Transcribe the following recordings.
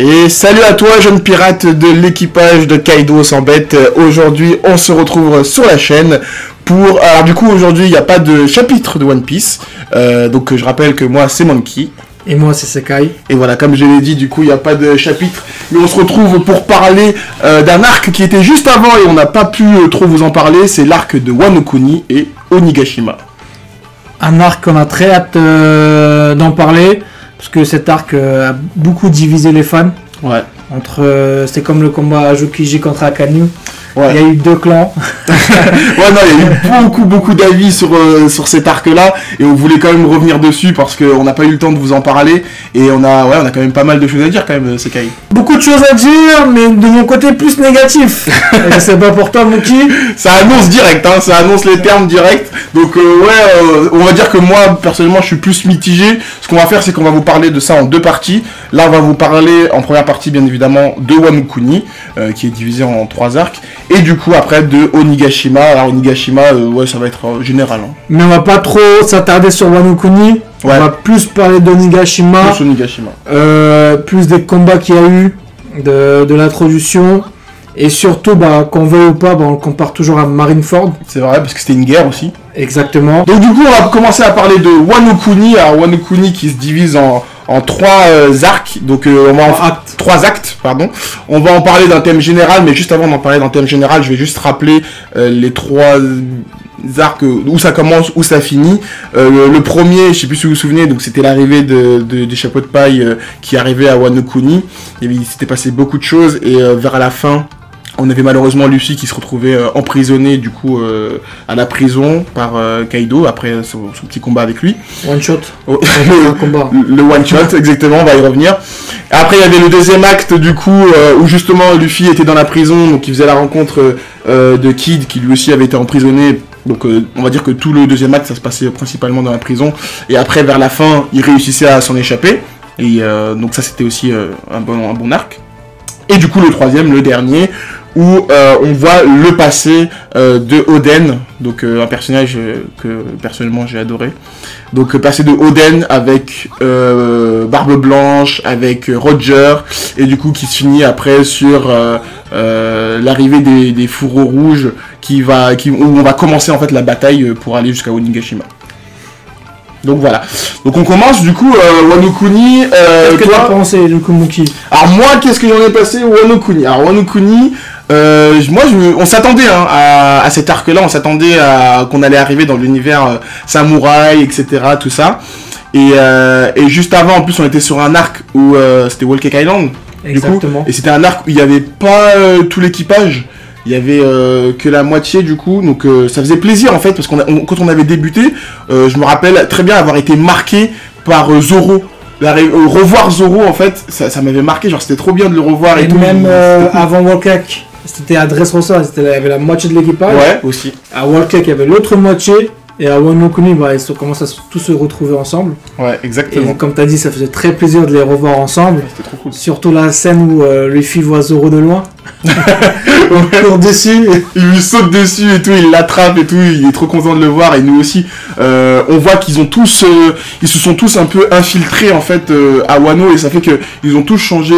Et salut à toi, jeune pirate de l'équipage de Kaido sans bête. Aujourd'hui, on se retrouve sur la chaîne pour... Alors du coup, aujourd'hui, il n'y a pas de chapitre de One Piece. Donc je rappelle que moi, c'est Monkey. Et moi, c'est Sekai. Et voilà, comme je l'ai dit, du coup, il n'y a pas de chapitre. Mais on se retrouve pour parler d'un arc qui était juste avant et on n'a pas pu trop vous en parler. C'est l'arc de Wano Kuni et Onigashima. Un arc qu'on a très hâte d'en parler. Parce que cet arc a beaucoup divisé les fans. Ouais. C'est comme le combat Aokiji contre Akainu. Ouais. Il y a eu deux clans. Ouais, non, il y a eu beaucoup d'avis sur cet arc-là, et on voulait quand même revenir dessus parce qu'on n'a pas eu le temps de vous en parler, et on a quand même pas mal de choses à dire quand même, Sekai. Beaucoup de choses à dire, mais de mon côté plus négatif. Je sais pas pour toi, Monkey. Ça annonce direct, hein, ça annonce les termes direct. Donc on va dire que moi, personnellement, je suis plus mitigé. Ce qu'on va faire, c'est qu'on va vous parler de ça en deux parties. Là, on va vous parler en première partie, bien évidemment, de Wano Kuni, qui est divisé en 3 arcs. Et du coup, après, de Onigashima. Alors, Onigashima, ça va être général. Hein. Mais on va pas trop s'attarder sur Wano Kuni. Ouais. On va plus parler d'Onigashima. Plus Onigashima. Plus des combats qu'il y a eu, de l'introduction. Et surtout, qu'on veuille ou pas, on le compare toujours à Marineford. C'est vrai, parce que c'était une guerre aussi. Exactement. Donc, du coup, on va commencer à parler de Wano Kuni. Alors, Wano Kuni qui se divise en 3 arcs, donc on va 3 actes, pardon. On va en parler d'un thème général, mais juste avant d'en parler d'un thème général, je vais juste rappeler les 3 arcs, où ça commence, où ça finit. Le premier, je sais plus si vous vous souvenez, donc c'était l'arrivée des chapeaux de paille qui arrivaient à Wano Kuni. Il s'était passé beaucoup de choses, et vers la fin, on avait malheureusement Luffy qui se retrouvait emprisonné du coup à la prison par Kaido après son petit combat avec lui. One shot. Oh, le one shot, exactement, on va y revenir. Après il y avait le deuxième acte du coup où justement Luffy était dans la prison, donc il faisait la rencontre de Kid qui lui aussi avait été emprisonné. Donc on va dire que tout le deuxième acte ça se passait principalement dans la prison. Et après vers la fin il réussissait à s'en échapper. Et donc ça c'était aussi un bon arc. Et du coup le troisième, le dernier, où on voit le passé de Oden, donc un personnage que personnellement j'ai adoré. Donc le passé de Oden avec Barbe Blanche, avec Roger, et du coup qui se finit après sur l'arrivée des fourreaux rouges où on va commencer en fait la bataille pour aller jusqu'à Onigashima. Donc voilà. Donc on commence du coup Wano Kuni. Qu'est-ce que tu as pensé du coup, Monkey? Alors moi, qu'est-ce que j'en ai passé Wano Kuni? Alors Wano Kuni, on s'attendait à cet arc-là, on s'attendait à qu'on allait arriver dans l'univers samouraï, etc., tout ça. Et juste avant, en plus, on était sur un arc où c'était Whole Cake Island. Exactement. Du coup, et c'était un arc où il n'y avait pas tout l'équipage. Il y avait que la moitié du coup, donc ça faisait plaisir en fait, parce quand on avait débuté, je me rappelle très bien avoir été marqué par Zoro. Revoir Zoro en fait, ça m'avait marqué, genre c'était trop bien de le revoir et tout. Même avant World-Cake, c'était à Dressrosa, il y avait la moitié de l'équipage. Ouais, aussi. À World-Cake, il y avait l'autre moitié. Et à Wano Kuni, ils commencent à tous se retrouver ensemble. Ouais, exactement. Et comme tu as dit, ça faisait très plaisir de les revoir ensemble. Ouais, c'était trop cool. Surtout la scène où Luffy voit Zoro de loin. Il court dessus. Il lui saute dessus et tout, il l'attrape et tout, il est trop content de le voir. Et nous aussi, on voit qu'ils ont tous, ils se sont tous un peu infiltrés en fait à Wano. Et ça fait qu'ils ont tous changé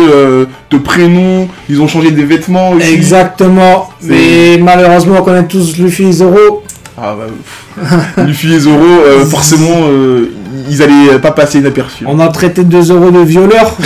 de prénom, ils ont changé des vêtements aussi. Exactement. Mais malheureusement, on connaît tous Luffy et Zoro. Ah bah, Luffy et Zoro, forcément, ils allaient pas passer inaperçus. On a traité de Zoro de violeur.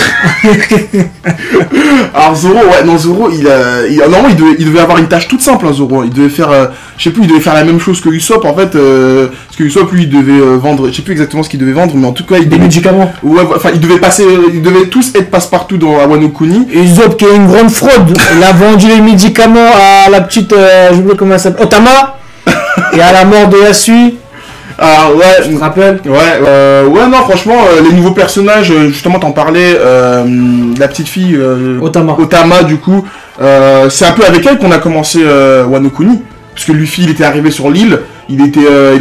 Alors Zoro, Zoro, normalement il devait avoir une tâche toute simple, hein, Zoro. Il devait faire, je sais plus, il devait faire la même chose que Usopp en fait. Parce que Usopp lui, il devait vendre, je sais plus exactement ce qu'il devait vendre, mais en tout cas, des médicaments. Ouais, enfin, ils devaient tous être passe-partout dans Wano Kuni. Et Usopp qui est une grande fraude. Il a vendu les médicaments à la petite, je sais pas comment elle s'appelle, Otama. Et à la mort de Yasui. Ah ouais, je te rappelle. Ouais, non, franchement, les nouveaux personnages, justement, t'en parlais, la petite fille Otama, du coup, c'est un peu avec elle qu'on a commencé Wano Kuni, parce que Luffy, il était arrivé sur l'île, il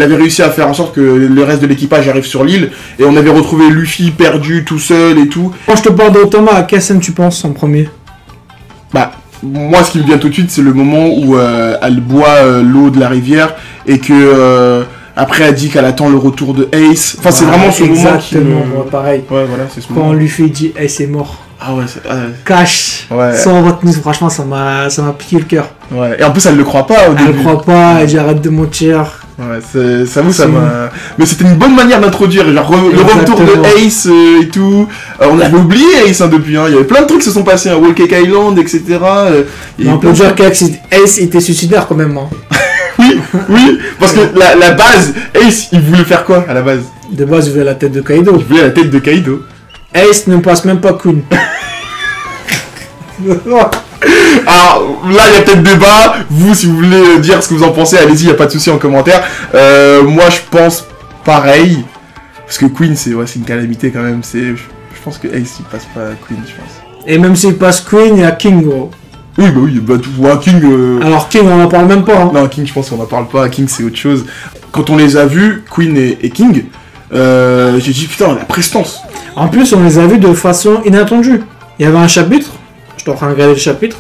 avait réussi à faire en sorte que le reste de l'équipage arrive sur l'île, et on avait retrouvé Luffy perdu tout seul et tout. Quand je te parle d'Otama, à quelle scène tu penses en premier? Bah, moi, ce qui me vient tout de suite, c'est le moment où elle boit l'eau de la rivière et que après elle dit qu'elle attend le retour de Ace. Enfin, c'est vraiment ce moment qui... Exactement, pareil. Ouais, voilà, c'est ce moment. Quand Luffy dit Ace est mort. Ah ouais, cash, ouais. Sans retenue, franchement, ça m'a piqué le cœur. Ouais, et en plus, elle le croit pas au début. Elle le croit pas, elle dit arrête de mentir. Ouais, ça m'a... Mais c'était une bonne manière d'introduire, genre le retour de Ace et tout. On avait oublié Ace depuis, hein. Il y avait plein de trucs qui se sont passés, Whole Cake Island, etc. On peut dire qu'Ace était suicidaire quand même. Hein. oui, parce que la base, Ace, il voulait faire quoi à la base? De base, il voulait la tête de Kaido. Il voulait la tête de Kaido. Ace ne passe même pas Queen. Alors là, il y a peut-être débat. Vous, si vous voulez dire ce que vous en pensez, allez-y, il n'y a pas de souci en commentaire. Moi, je pense pareil. Parce que Queen, c'est une calamité quand même. Je pense que Ace, il passe pas Queen, je pense. Et même s'il passe Queen, il y a King, gros. Oui, King... Alors King, on n'en parle même pas. Hein. Non, King, je pense qu'on n'en parle pas. King, c'est autre chose. Quand on les a vus, Queen et King, j'ai dit, putain, la prestance. En plus, on les a vus de façon inattendue. Il y avait un chapitre, j'étais en train de regarder le chapitre,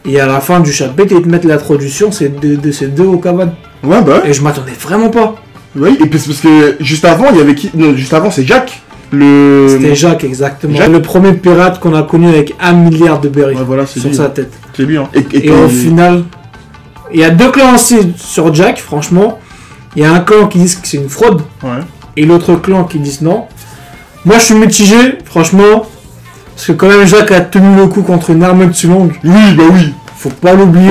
et à la fin du chapitre, ils te mettent l'introduction de ces deux au cabane. Ouais, bah ouais. Et je m'attendais vraiment pas. Oui, et parce que juste avant, il y avait qui? Non, juste avant, c'est Jack. C'était Jack, exactement. Jack. Le premier pirate qu'on a connu avec 1 milliard de berries sur sa tête. C'est lui, hein. Et au final, il y a deux clans aussi sur Jack, franchement. Il y a un clan qui dit que c'est une fraude, et l'autre clan qui dit non. Moi, je suis mitigé, franchement, parce que quand même, Jack a tenu le coup contre une arme de Sulong. Oui, bah oui. Faut pas l'oublier.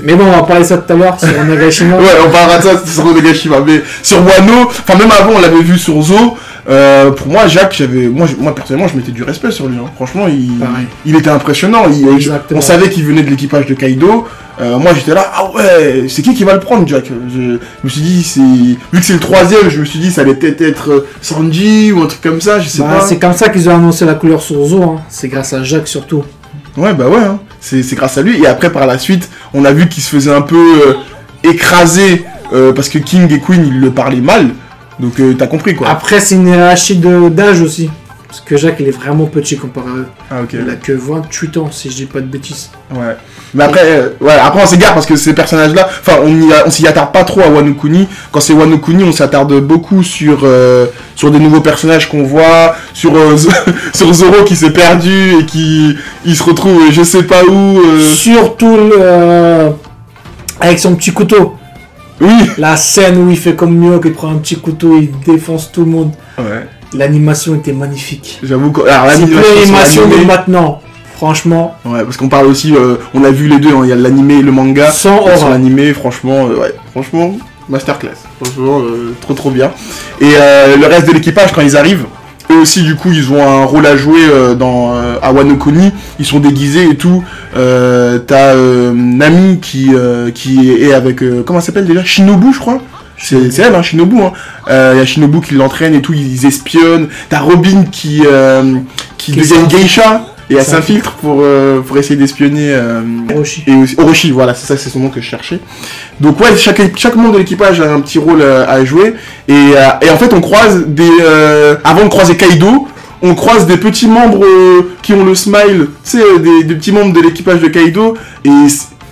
Mais bon, on va parler de ça tout à l'heure sur Onagashima. Ouais, on parlera de ça sur Onagashima. Mais sur Wano, enfin même avant, on l'avait vu sur Zo. Pour moi, Jack, moi personnellement, je mettais du respect sur lui. Hein. Franchement, il était impressionnant. On savait qu'il venait de l'équipage de Kaido. Moi, j'étais là, ah ouais, c'est qui va le prendre, Jack? Je me suis dit, vu que c'est le troisième, je me suis dit, ça allait peut-être être Sanji ou un truc comme ça, je sais pas. C'est comme ça qu'ils ont annoncé la couleur sur Zo. Hein. C'est grâce à Jack surtout. Ouais, bah ouais. Hein. C'est grâce à lui. Et après, par la suite, on a vu qu'il se faisait un peu écraser parce que King et Queen, ils le parlaient mal. Donc t'as compris quoi. Après c'est une hiérarchie d'âge aussi. Parce que Jack il est vraiment petit comparé à eux. Ah ok. Il a que 28 ans si je dis pas de bêtises. Ouais. Mais après, après on s'égare parce que ces personnages là, enfin on s'y attarde pas trop à Wano Kuni. Quand c'est Wano Kuni on s'attarde beaucoup sur des nouveaux personnages qu'on voit, sur Zoro qui s'est perdu et il se retrouve je sais pas où. Surtout avec son petit couteau. Oui. La scène où il fait comme Mihawk, il prend un petit couteau, il défonce tout le monde. Ouais. L'animation était magnifique. J'avoue que... C'est plus l'animation de maintenant, franchement. Ouais, parce qu'on parle aussi, on a vu les deux, hein, il y a l'animé et le manga. Sans aura. Sur l'animé, franchement, franchement, masterclass. Franchement, trop bien. Et le reste de l'équipage, quand ils arrivent, eux aussi, du coup, ils ont un rôle à jouer à Wano Kuni. Ils sont déguisés et tout. T'as Nami qui est avec... comment elle s'appelle déjà? Shinobu, je crois. C'est elle, hein, Shinobu. Hein. Y a Shinobu qui l'entraîne et tout, ils espionnent. T'as Robin qui devient une geisha et elle s'infiltre pour essayer d'espionner Orochi. Et aussi, Orochi, voilà, c'est son nom que je cherchais. Donc ouais, chaque membre de l'équipage a un petit rôle à jouer. Et en fait, on croise avant de croiser Kaido, on croise des petits membres qui ont le smile, tu sais, des petits membres de l'équipage de Kaido. Et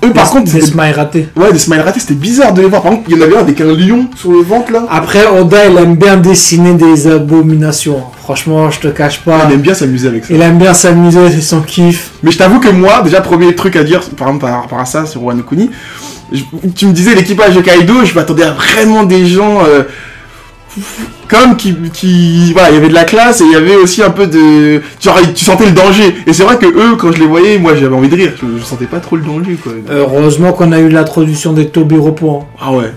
eux, par contre, des smiles ratés. Ouais, des smiles ratés, c'était bizarre de les voir. Par contre, il y en avait un avec un lion sur le ventre là. Après, Oda, il aime bien dessiner des abominations. Franchement, je te cache pas. Il aime bien s'amuser avec ça. Il aime bien s'amuser, c'est son kiff. Mais je t'avoue que moi, déjà, premier truc à dire, par exemple, par rapport à ça, sur Wano Kuni, tu me disais l'équipage de Kaido, je m'attendais à vraiment des gens. Comme voilà, il y avait de la classe et il y avait aussi un peu de genre tu sentais le danger et c'est vrai que eux quand je les voyais moi j'avais envie de rire, je sentais pas trop le danger quoi. Heureusement qu'on a eu l'introduction des Tobiropo. Hein. Ah ouais.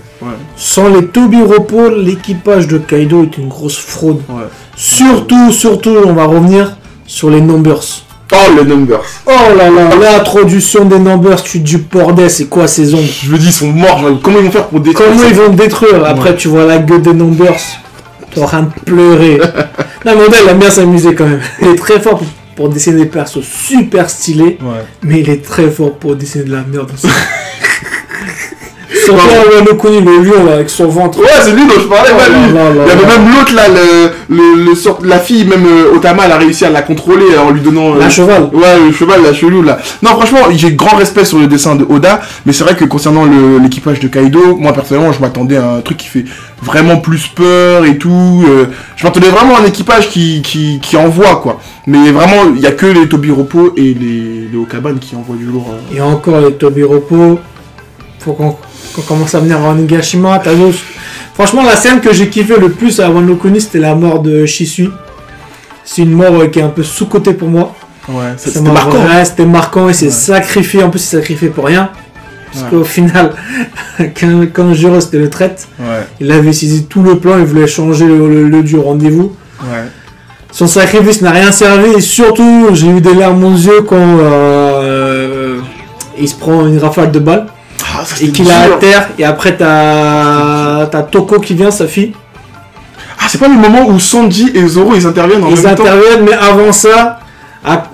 Sans les Tobiropo, l'équipage de Kaido est une grosse fraude. Ouais. Surtout on va revenir sur les Numbers. Oh les Numbers. Oh là là, l'introduction des Numbers, tu te dis bordel, c'est quoi ces ombres? Je me dis ils sont morts, comment ils vont faire pour détruire? Comment ils vont détruire? Après tu vois la gueule des Numbers. T'es en train de pleurer. Non, mais il aime bien s'amuser quand même. Il est très fort pour dessiner des persos super stylés. Ouais. Mais il est très fort pour dessiner de la merde aussi. Surtout Wano Kuni, le lion là, avec son ventre. Ouais, c'est lui dont je parlais. Il y avait même l'autre là, la fille, même Otama, elle a réussi à la contrôler en lui donnant. La cheval. Ouais, le cheval, la chelou là. Non, franchement, j'ai grand respect sur le dessin de Oda, mais c'est vrai que concernant l'équipage de Kaido, moi personnellement, je m'attendais à un truc qui fait vraiment plus peur et tout. Je m'attendais vraiment à un équipage qui envoie quoi. Mais vraiment, il y a que les Tobiropo et les Okaban qui envoient du lourd. Et encore les Tobiropo, faut qu'on commence à venir à Onigashima. Franchement, la scène que j'ai kiffé le plus à Wano Kuni, c'était la mort de Shisui. C'est une mort qui est un peu sous-cotée pour moi. Ouais, c'était marquant. Ouais, c'était marquant et c'est sacrifié. En plus, c'est sacrifié pour rien. Parce qu'au final, quand Jiro c'était le traite, il avait saisi tout le plan, il voulait changer le du rendez-vous. Ouais. Son sacrifice n'a rien servi et surtout, j'ai eu des larmes aux yeux quand il se prend une rafale de balles. Et qu'il est à terre, et après t'as Toko qui vient, sa fille. Ah, c'est pas le moment où Sanji et Zoro ils interviennent en même temps. Ils interviennent, mais avant ça,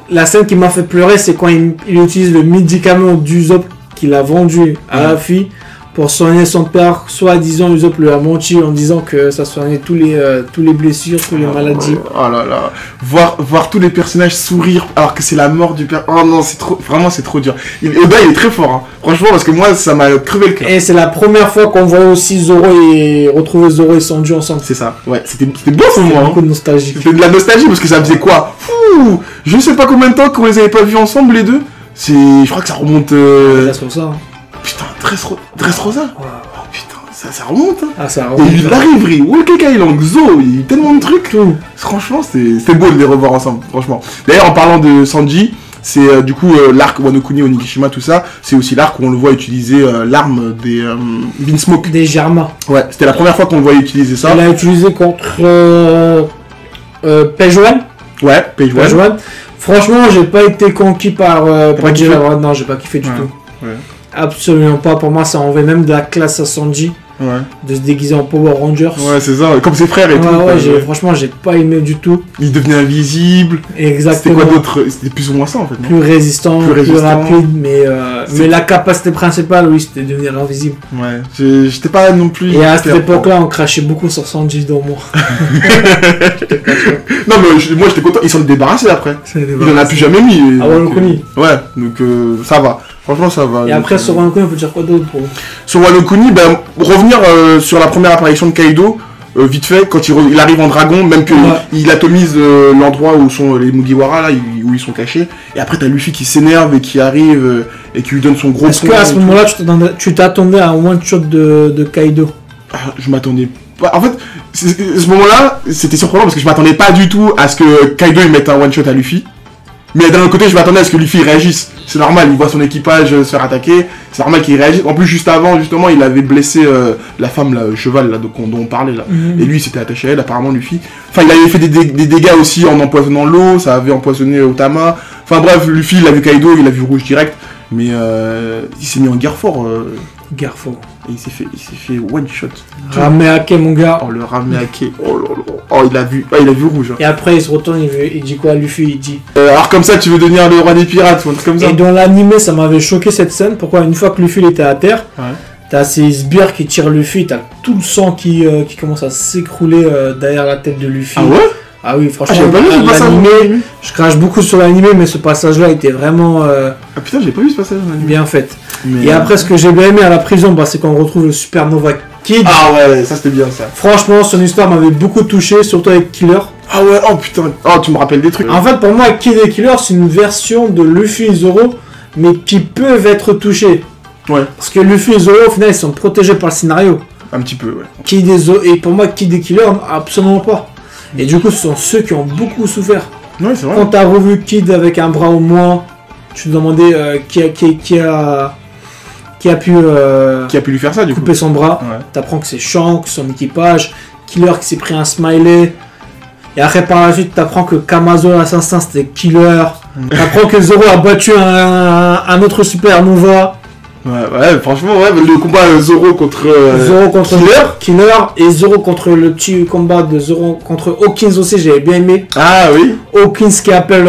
la scène qui m'a fait pleurer, c'est quand il utilise le médicament d'Usopp qu'il a vendu à la fille pour soigner son père. Soi-disant, Usopp lui a menti en disant que ça soignait tous les blessures, toutes les maladies. Oh là là, voir tous les personnages sourire alors que c'est la mort du père. Oh non, c'est trop, vraiment c'est trop dur. Oda il est très fort, hein. Franchement, parce que moi ça m'a crevé le cœur. Et c'est la première fois qu'on voit aussi retrouver Zoro et Sanji ensemble. C'est ça, ouais, c'était beau pour moi. Beaucoup de nostalgie. C'était de la nostalgie parce que ça faisait quoi? Fou, je sais pas combien de temps qu'on les avait pas vus ensemble les deux. Je crois que ça remonte. Putain, Dressrosa. Wow. Oh putain, ça remonte. Hein. Ah, ça remonte. Et il arrive, Walker Island, Zo, il y a tellement de trucs. Franchement, c'était beau de les revoir ensemble, franchement. D'ailleurs, en parlant de Sanji, c'est du coup l'arc Wano Kuni, Onigashima, tout ça, c'est aussi l'arc où on le voit utiliser l'arme des Vinsmoke. Des Germains. Ouais, c'était la première fois qu'on le voyait utiliser ça. Il l'a utilisé contre Page One. Ouais, Page One. Franchement, j'ai pas été conquis par Jiraiya. Non, j'ai pas kiffé du tout. Ouais. Absolument pas. Pour moi, ça enlevait même de la classe à Sanji. Ouais. De se déguiser en Power Rangers. Ouais, c'est ça, comme ses frères et tout. Ouais, franchement, j'ai pas aimé du tout. Il devenait invisible. Exactement. C'était quoi d'autre? C'était plus ou moins ça en fait. Non, plus résistant, plus rapide, mais la capacité principale, oui, c'était de devenir invisible. Ouais, j'étais pas non plus. Et à cette époque-là, on crachait beaucoup sur Sanji dans moi. Non, mais moi j'étais content, ils s'en sont débarrassés après. Il en a plus jamais mis. Ah, Wano Kuni. Ouais, donc ça va. Franchement, ça va. Et après, sur Wano Kuni, on peut dire quoi d'autre Sur Wano Kuni, ben, revenir sur la première apparition de Kaido, vite fait, quand il arrive en dragon, même qu'il atomise l'endroit où sont les Mugiwara, là, où ils sont cachés. Et après, t'as Luffy qui s'énerve et qui arrive et qui lui donne son gros. Est-ce qu'à ce moment-là, tu t'attendais à un one-shot de Kaido? Je m'attendais pas. En fait, ce moment-là, c'était surprenant parce que je m'attendais pas du tout à ce que Kaido il mette un one-shot à Luffy. Mais d'un autre côté, je m'attendais à ce que Luffy réagisse. C'est normal, il voit son équipage se faire attaquer. C'est normal qu'il réagisse. En plus, juste avant, justement, il avait blessé la femme, là, cheval, là, dont on parlait, là. Et lui, il s'était attaché à elle, apparemment, Luffy. Enfin, il avait fait des dégâts aussi en empoisonnant l'eau. Ça avait empoisonné Otama. Enfin, bref, Luffy, il a vu Kaido, il a vu rouge direct. Mais il s'est mis en guerre fort. Guerre fort. Et il s'est fait one shot. Rameake, mon gars. Oh, le Rameake. Oh là là. Oh, il a vu rouge. Hein. Et après, il se retourne, il dit quoi, Luffy? Il dit. Alors, comme ça, tu veux devenir le roi des pirates ou un truc comme ça. Et dans l'animé, ça m'avait choqué cette scène. Pourquoi? Une fois que Luffy il était à terre, t'as ces sbires qui tirent Luffy, t'as tout le sang qui commence à s'écrouler derrière la tête de Luffy. Ah ouais? Ah oui, franchement, l'animé, je crache beaucoup sur l'animé, mais ce passage-là était vraiment. Ah putain, j'ai pas vu ce passage dans l'animé. Bien fait. Mais... Et après, ce que j'ai bien aimé à la prison, c'est qu'on retrouve le Supernova Kid. Ah ouais, ça c'était bien ça. Franchement, son histoire m'avait beaucoup touché, surtout avec Killer. Ah ouais, oh putain, oh tu me rappelles des trucs. En fait, pour moi, Kid et Killer, c'est une version de Luffy et Zoro, mais qui peuvent être touchés. Ouais. Parce que Luffy et Zoro, au final, ils sont protégés par le scénario. Un petit peu, ouais. Kid et Zoro, et pour moi, Kid et Killer, absolument pas. Et du coup, ce sont ceux qui ont beaucoup souffert. Ouais, c'est vrai. Quand t'as revu Kid avec un bras au moins, tu te demandais qui a pu lui faire ça, du coup. Couper son bras. Ouais. T'apprends que c'est Shanks, son équipage, Killer qui s'est pris un smiley. Et après, par la suite, t'apprends que Kamazo, l'assassin, c'était Killer. T'apprends que Zoro a battu un autre Supernova. Ouais, franchement, le combat Zoro contre Killer et Zoro contre le petit combat de Zoro contre Hawkins aussi, j'avais bien aimé. Ah oui. Hawkins qui appelle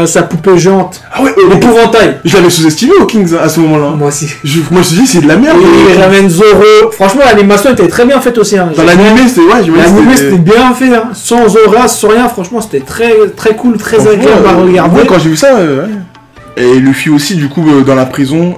sa poupée géante. Ah ouais, l'épouvantail. Je l'avais sous-estimé Hawkins à ce moment-là. Moi aussi. Moi je me suis dit c'est de la merde. Il ramène Zoro. Franchement, l'animation était très bien faite aussi. Hein. Dans l'animé, c'était bien fait. Hein. Sans Zora, sans rien. Franchement, c'était très, très cool, très agréable à regarder. Moi, quand j'ai vu ça, Et Luffy aussi, du coup, dans la prison,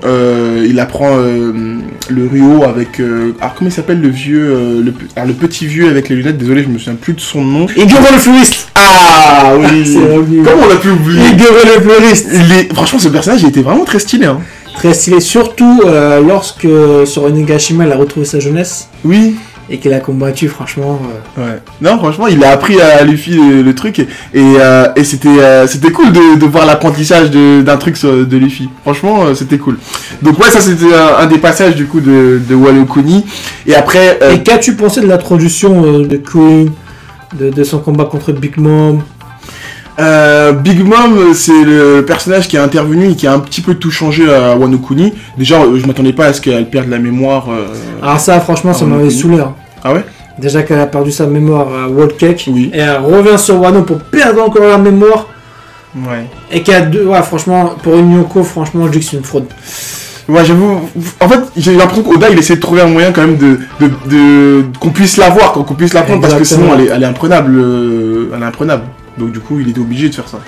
il apprend le Ryo avec... alors, comment il s'appelle le vieux... le petit vieux avec les lunettes, désolé, je me souviens plus de son nom. Igoro le fleuriste. Ah oui. Comment on l'a pu oublier? Igoro le fleuriste. Franchement, ce personnage, il était vraiment très stylé. Hein. Très stylé, surtout lorsque sur Onigashima, elle a retrouvé sa jeunesse. Oui. Et qu'il a combattu, franchement. Ouais. Non, franchement, il a appris à Luffy le truc et c'était cool de voir l'apprentissage d'un truc de Luffy. Franchement, c'était cool. Donc ouais, ça c'était un des passages du coup de Wano Kuni. Et après. Et qu'as-tu pensé de l'introduction de Queen, de son combat contre Big Mom? Big Mom, c'est le personnage qui est intervenu et qui a un petit peu tout changé à Wano Kuni. Déjà, je m'attendais pas à ce qu'elle perde la mémoire. Alors ça, franchement, ça m'avait saoulé. Hein. Ah ouais? Déjà qu'elle a perdu sa mémoire à World Cake. Oui. Et elle revient sur Wano pour perdre encore la mémoire. Ouais. Et qu'elle a deux... Ouais, franchement, pour une Yoko, franchement, je dis que c'est une fraude. Ouais, j'avoue. En fait, j'ai l'impression qu'Oda, il essaie de trouver un moyen quand même qu'on puisse la voir, qu'on puisse la prendre, parce que sinon, elle est imprenable. Elle est imprenable. Donc du coup, il était obligé de faire ça.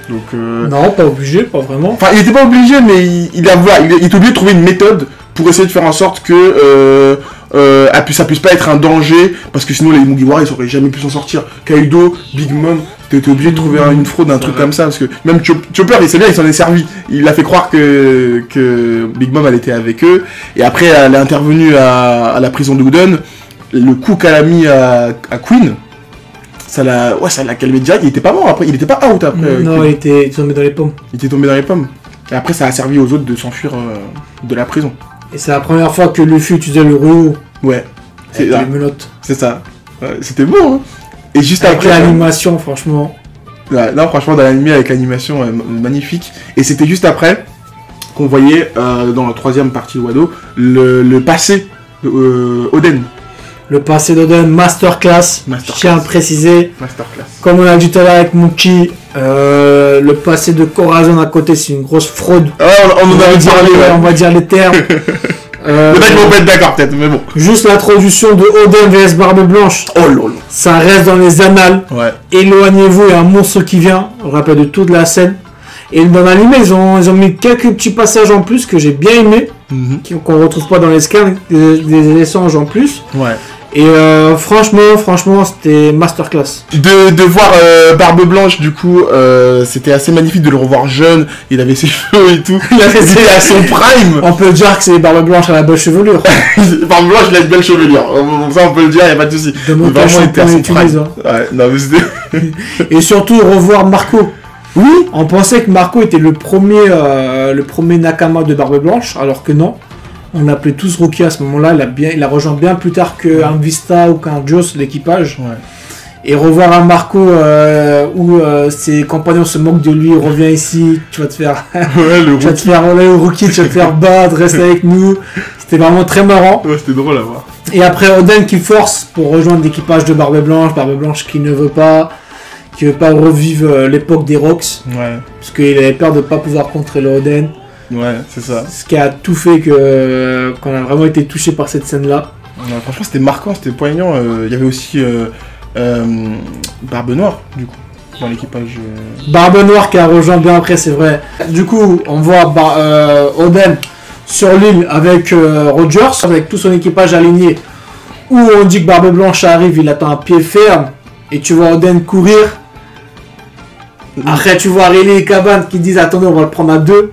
Donc, non, pas obligé, pas vraiment. Enfin, il était pas obligé, mais il était obligé de trouver une méthode pour essayer de faire en sorte que ça puisse pas être un danger, parce que sinon les Mugiwara ils auraient jamais pu s'en sortir. Kaido, Big Mom, t'étais obligé de trouver une fraude, un truc comme ça, parce que même Chopper, il sait bien, il s'en est servi. Il a fait croire que Big Mom elle était avec eux, et après elle est intervenue à la prison de Udon. Le coup qu'elle a mis à Queen, ça l'a calmé direct. Il était pas mort après, il était pas out après. Non, il était tombé dans les pommes. Il était tombé dans les pommes. Et après, ça a servi aux autres de s'enfuir de la prison. Et c'est la première fois que Luffy utilisait le Ryu. Ouais. C'est les menottes. C'est ça. Ouais, c'était beau, hein. Et juste avec après. l'animation, franchement. Ouais, non, franchement, dans l'anime avec l'animation magnifique. Et c'était juste après qu'on voyait dans la troisième partie de Wano le passé de Oden. Le passé d'Oden, masterclass. Je tiens à le préciser. Masterclass. Comme on a dit tout à l'heure avec Muki, le passé de Corazon à côté, c'est une grosse fraude. Oh, on va dire les termes. Les mecs vont pas être d'accord peut-être, mais bon. Juste l'introduction de Oden vs Barbe Blanche. Oh lolo. Ça reste dans les annales. Ouais. Éloignez-vous, il y a un monstre qui vient. On rappelle de toute la scène. Et dans l'anime, ils ont mis quelques petits passages en plus que j'ai bien aimé. Qu'on retrouve pas dans les scans, des échanges en plus. Ouais. Et franchement, c'était masterclass. De voir Barbe Blanche, du coup, c'était assez magnifique de le revoir jeune. Il avait ses cheveux et tout. Il était à son prime. On peut dire que c'est Barbe Blanche à la belle chevelure. Barbe Blanche, il a une belle chevelure. Ça, on peut le dire, il n'y a pas de souci. Vraiment, il était à son prime. Ouais, non, mais c'était... Et surtout, revoir Marco. Oui. On pensait que Marco était le premier Nakama de Barbe Blanche, alors que non. On l'appelait tous Rookie à ce moment-là. Il a rejoint bien plus tard qu'un Vista ou qu'un Joss, l'équipage. Ouais. Et revoir un Marco où ses compagnons se moquent de lui, revient ici, tu vas te faire. Ouais, le Rookie, tu vas te faire battre, reste avec nous. C'était vraiment très marrant. Ouais, c'était drôle à voir. Et après, Oden qui force pour rejoindre l'équipage de Barbe Blanche qui ne veut pas. Qui veut pas revivre l'époque des Rocks. Ouais. Parce qu'il avait peur de ne pas pouvoir contrer le Oden. Ouais, c'est ça. Ce qui a tout fait qu'on a vraiment été touché par cette scène-là. Ouais, franchement, c'était marquant, c'était poignant. Il y avait aussi Barbe Noire, du coup, dans l'équipage. Barbe Noire qui a rejoint bien après, c'est vrai. Du coup, on voit Oden sur l'île avec Rogers, avec tout son équipage aligné. Où on dit que Barbe Blanche arrive, il attend un pied ferme. Et tu vois Oden courir. Après, tu vois Riley et Kaban qui disent attendez, on va le prendre à deux.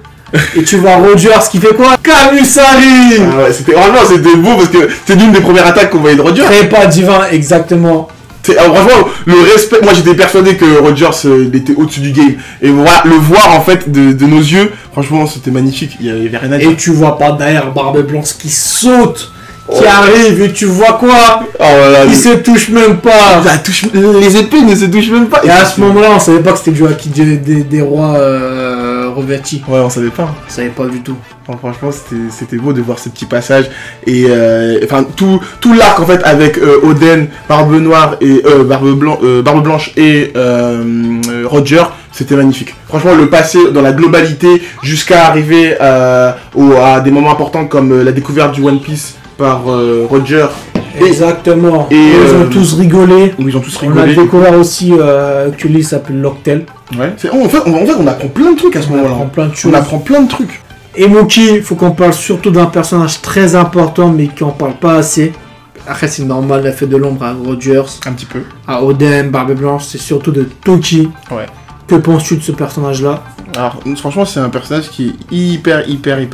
Et tu vois Rogers qui fait quoi? Kamisari! Ah ouais, c'était beau parce que c'est l'une des premières attaques qu'on voyait de Rogers. Trépas divin, exactement. Franchement, le respect, moi j'étais persuadé que Rogers il était au-dessus du game. Et voilà, le voir en fait de nos yeux, franchement c'était magnifique, il y avait rien à dire. Et tu vois pas derrière Barbe Blanche qui saute, qui arrive et tu vois quoi? Il se touche même pas. Les épées ne se touchent même pas. Et à ce moment-là, on savait pas que c'était du haki des rois revêtis. Ouais, on savait pas. On savait pas du tout. Bon, franchement, c'était beau de voir ce petit passage. Et enfin, tout l'arc en fait avec Oden, Barbe Noire et Barbe Blanche et Roger, c'était magnifique. Franchement, le passé dans la globalité jusqu'à arriver à des moments importants comme la découverte du One Piece par Roger. Exactement. Et ils ont tous rigolé. Oui, ils ont tous rigolé. On a découvert aussi que lui s'appelle Locktail. Ouais. En fait, on apprend plein de trucs à ce moment-là. On apprend plein de trucs. Et Monkey, il faut qu'on parle surtout d'un personnage très important, mais qu'on parle pas assez. Après, c'est normal, il a fait de l'ombre à Rogers. Un petit peu. À Oden, Barbe Blanche, c'est surtout de Toki. Ouais. Que penses-tu de ce personnage-là? Alors, franchement, c'est un personnage qui est hyper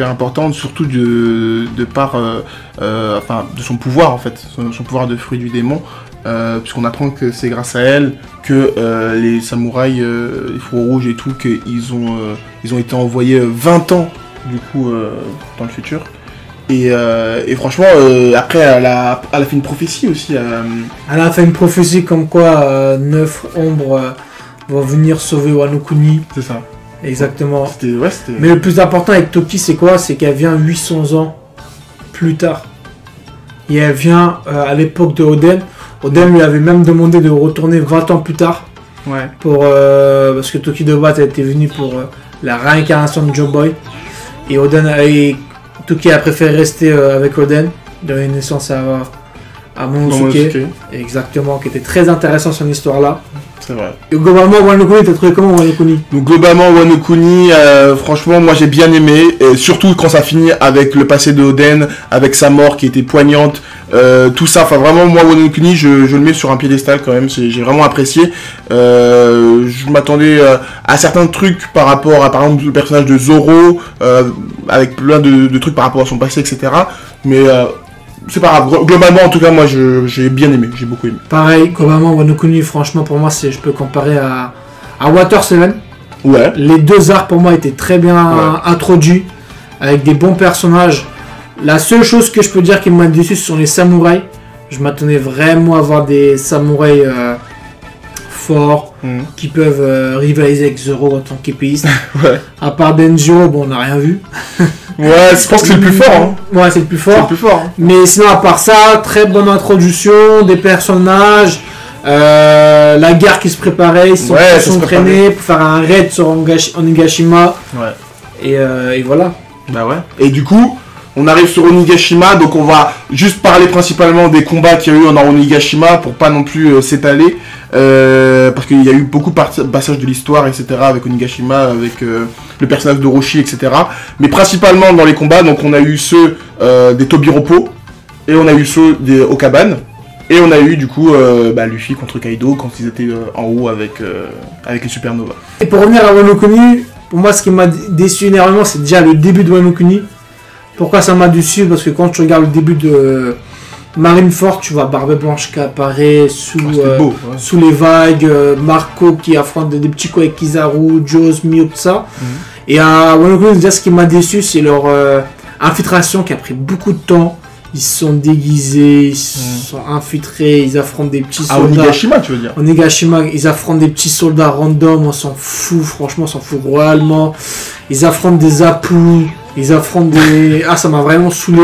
important, surtout de par, enfin, de son pouvoir, en fait. Son pouvoir de fruit du démon. Puisqu'on apprend que c'est grâce à elle que les samouraïs, les fourreaux rouges et tout, qu'ils ont été envoyés 20 ans, du coup, dans le futur. Et franchement, après, elle a fait une prophétie aussi. Elle a fait une prophétie comme quoi 9 ombres vont venir sauver Wano Kuni. C'est ça. Exactement. C'était... Mais le plus important avec Toki, c'est quoi? C'est qu'elle vient 800 ans plus tard. Et elle vient à l'époque de Oden. Oden lui avait même demandé de retourner 20 ans plus tard. Ouais. Parce que Toki de Bat était venu pour la réincarnation de Joe Boy. Et Toki a préféré rester avec Oden, donner naissance à Momonosuke. Exactement, qui était très intéressant son histoire là. C'est vrai. Et globalement, Wano Kuni, t'as trouvé comment Wano Kuni? Donc globalement, Wano Kuni, franchement, moi j'ai bien aimé, et surtout quand ça finit avec le passé de Oden, avec sa mort qui était poignante, tout ça. Enfin vraiment, moi Wano Kuni, je le mets sur un piédestal quand même. J'ai vraiment apprécié. Je m'attendais à certains trucs par rapport à, par exemple, le personnage de Zoro, avec plein de trucs par rapport à son passé, etc. Mais c'est pas grave. Globalement, en tout cas, moi, j'ai bien aimé. J'ai beaucoup aimé. Pareil, globalement, Wano Kuni, franchement, pour moi, je peux comparer à Water 7. Ouais. Les deux arcs, pour moi, étaient très bien introduits, avec des bons personnages. La seule chose que je peux dire qui m'a déçu, ce sont les samouraïs. Je m'attendais vraiment à voir des samouraïs forts, qui peuvent rivaliser avec Zoro en tant qu'épéiste. Ouais. À part Denjiro, bon, on n'a rien vu. Ouais, je pense que c'est le plus fort. Hein. Ouais, c'est le plus fort. C'est le plus fort. Hein. Mais sinon, à part ça, très bonne introduction, des personnages, la guerre qui se préparait, ils sont entraînés pour faire un raid sur Onigashima. Ouais. Et voilà. Bah ouais. Et du coup, on arrive sur Onigashima, donc on va juste parler principalement des combats qu'il y a eu dans Onigashima pour pas non plus s'étaler. Parce qu'il y a eu beaucoup de passages de l'histoire, etc. avec Onigashima, avec le personnage de Roshi, etc. Mais principalement dans les combats, donc on a eu ceux des Tobiropo, et on a eu ceux des Okaban, et on a eu du coup Luffy contre Kaido quand ils étaient en haut avec les Supernova. Et pour revenir à Wano Kuni, pour moi ce qui m'a déçu énormément, c'est déjà le début de Wano Kuni. Pourquoi ça m'a déçu? Parce que quand tu regardes le début de Marineford, tu vois Barbe Blanche qui apparaît sous les vagues, Marco qui affronte des petits coups avec Kizaru, Joes, Mio, tout ça. Et à Wano Kuni, déjà ce qui m'a déçu, c'est leur infiltration qui a pris beaucoup de temps. Ils se sont déguisés, ils se sont infiltrés, ils affrontent des petits soldats. Onigashima, tu veux dire? Onigashima, ils affrontent des petits soldats random, on s'en fout, franchement, on s'en fout royalement. Ils affrontent des Apu, ils affrontent des... Ah, ça m'a vraiment saoulé.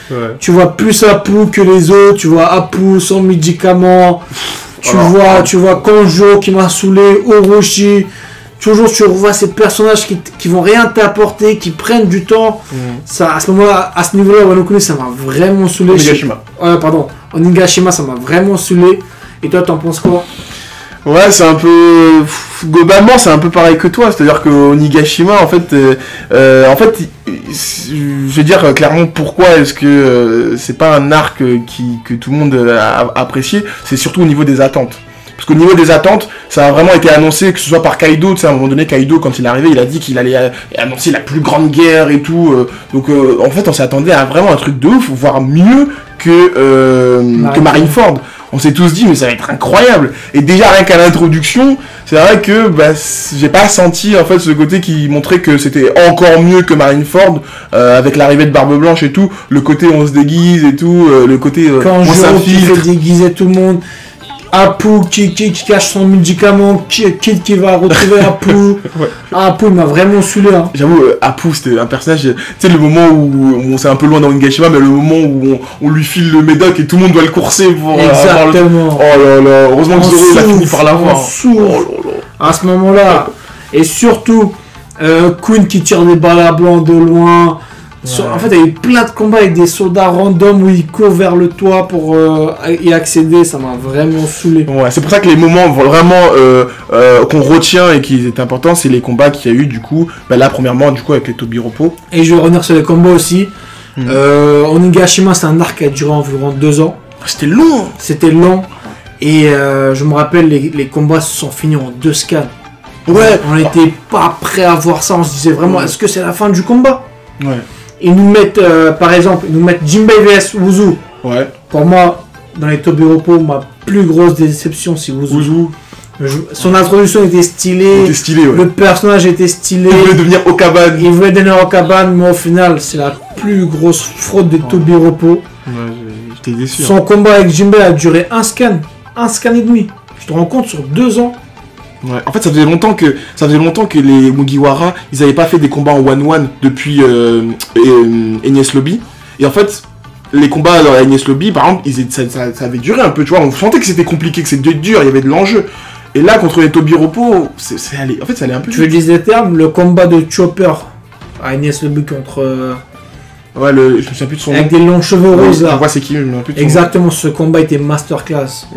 Ouais. Tu vois plus Apu que les autres, tu vois Apu sans médicaments, tu vois Kanjo qui m'a saoulé, Orochi. Toujours tu revois ces personnages qui vont rien t'apporter, qui prennent du temps. Ça, à ce moment-là, à ce niveau-là, Wano Kuni, ça m'a vraiment saoulé. Onigashima, ça m'a vraiment saoulé. Et toi, t'en penses quoi? Ouais, c'est un peu... Globalement, c'est un peu pareil que toi. C'est-à-dire que Onigashima, en fait, je veux dire clairement pourquoi est-ce que c'est pas un arc que tout le monde a apprécié. C'est surtout au niveau des attentes. Parce qu'au niveau des attentes, ça a vraiment été annoncé, que ce soit par Kaido, tu sais, à un moment donné, Kaido, quand il est arrivé, il a dit qu'il allait annoncer la plus grande guerre et tout. Donc, en fait, on s'attendait à vraiment un truc de ouf, voire mieux que Marineford. On s'est tous dit, mais ça va être incroyable. Et déjà, rien qu'à l'introduction, c'est vrai que j'ai pas senti, en fait, ce côté qui montrait que c'était encore mieux que Marineford, avec l'arrivée de Barbe Blanche et tout, le côté on se déguise et tout, le côté quand on s'infiltre. Quand déguiser tout le monde. Apu qui cache son médicament, Kid qui va retrouver Apu. Ouais. Apu il m'a vraiment saoulé. Hein. J'avoue, Apu c'était un personnage, tu sais le moment où c'est un peu loin dans Onigashima, mais le moment où on lui file le médoc et tout le monde doit le courser pour exactement. Oh là là, heureusement que Zoro il a fini par l'avoir. Oh là là. À ce moment-là, et surtout Queen qui tire des balles à blanc de loin. Ouais. En fait, il y a eu plein de combats avec des soldats random où ils courent vers le toit pour y accéder. Ça m'a vraiment saoulé. Ouais, c'est pour ça que les moments vraiment qu'on retient et qui étaient importants, c'est les combats qu'il y a eu du coup. Bah là, premièrement, du coup, avec les Tobiropo. Et je vais revenir sur les combats aussi. Onigashima, c'est un arc qui a duré environ 2 ans. C'était long. C'était long. Et je me rappelle, les combats se sont finis en 2 scans. Ouais. On n'était pas prêt à voir ça. On se disait vraiment, est-ce que c'est la fin du combat? Ouais. Ils nous mettent, par exemple, Jinbei vs Uzu. Ouais. Pour moi, dans les Tobiropo, ma plus grosse déception, c'est Uzu. Son introduction était stylée. Ouais. Le personnage était stylé. Il voulait devenir Okaban. Il voulait devenir Okaban, mais au final, c'est la plus grosse fraude des Tobiropo. Ouais, j'étais déçu. Son combat avec Jinbei a duré un scan et demi. Tu te rends compte, sur 2 ans. Ouais. En fait, ça faisait longtemps que les Mugiwara, ils avaient pas fait des combats en 1-1 depuis Enies Lobby. Et en fait, les combats à Enies Lobby, par exemple, ça avait duré un peu, tu vois. On sentait que c'était compliqué, que c'était dur, il y avait de l'enjeu. Et là, contre les Tobiropo, ça allait un peu. Tu veux dire des termes, le combat de Chopper à Enies Lobby contre... Ouais, je me souviens plus de son nom. Avec des longs cheveux roses là. Ouais, c'est qui, je me souviens plus de son exactement, ce combat était masterclass.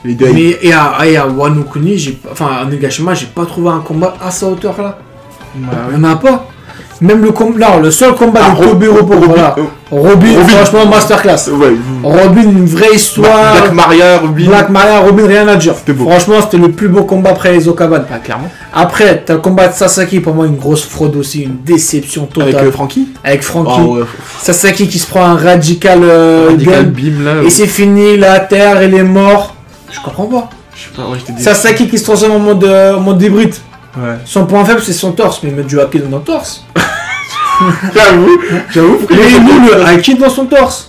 Mais et à Wano Kuni, à Onigashima, j'ai pas trouvé un combat à sa hauteur là. Il n'y en a pas. Même le seul combat de Tobiropo, voilà. Robin, franchement, masterclass. Ouais. Robin, une vraie histoire. Black Maria, Robin, rien à dire. C'était beau. Franchement, c'était le plus beau combat après les Okaban. Ah, clairement. Après, t'as le combat de Sasaki, pour moi, une grosse fraude aussi, une déception totale. Avec Franky. Oh, ouais. Sasaki qui se prend un radical beam là. Et c'est fini, la terre, elle est morte. Je comprends pas. Je sais pas, ouais, j'étais déçu. Sasaki qui se transforme en mode hybride. Ouais. Son point faible, c'est son torse, mais il met du haki dans le torse. J'avoue. Mais il met le haki dans son torse.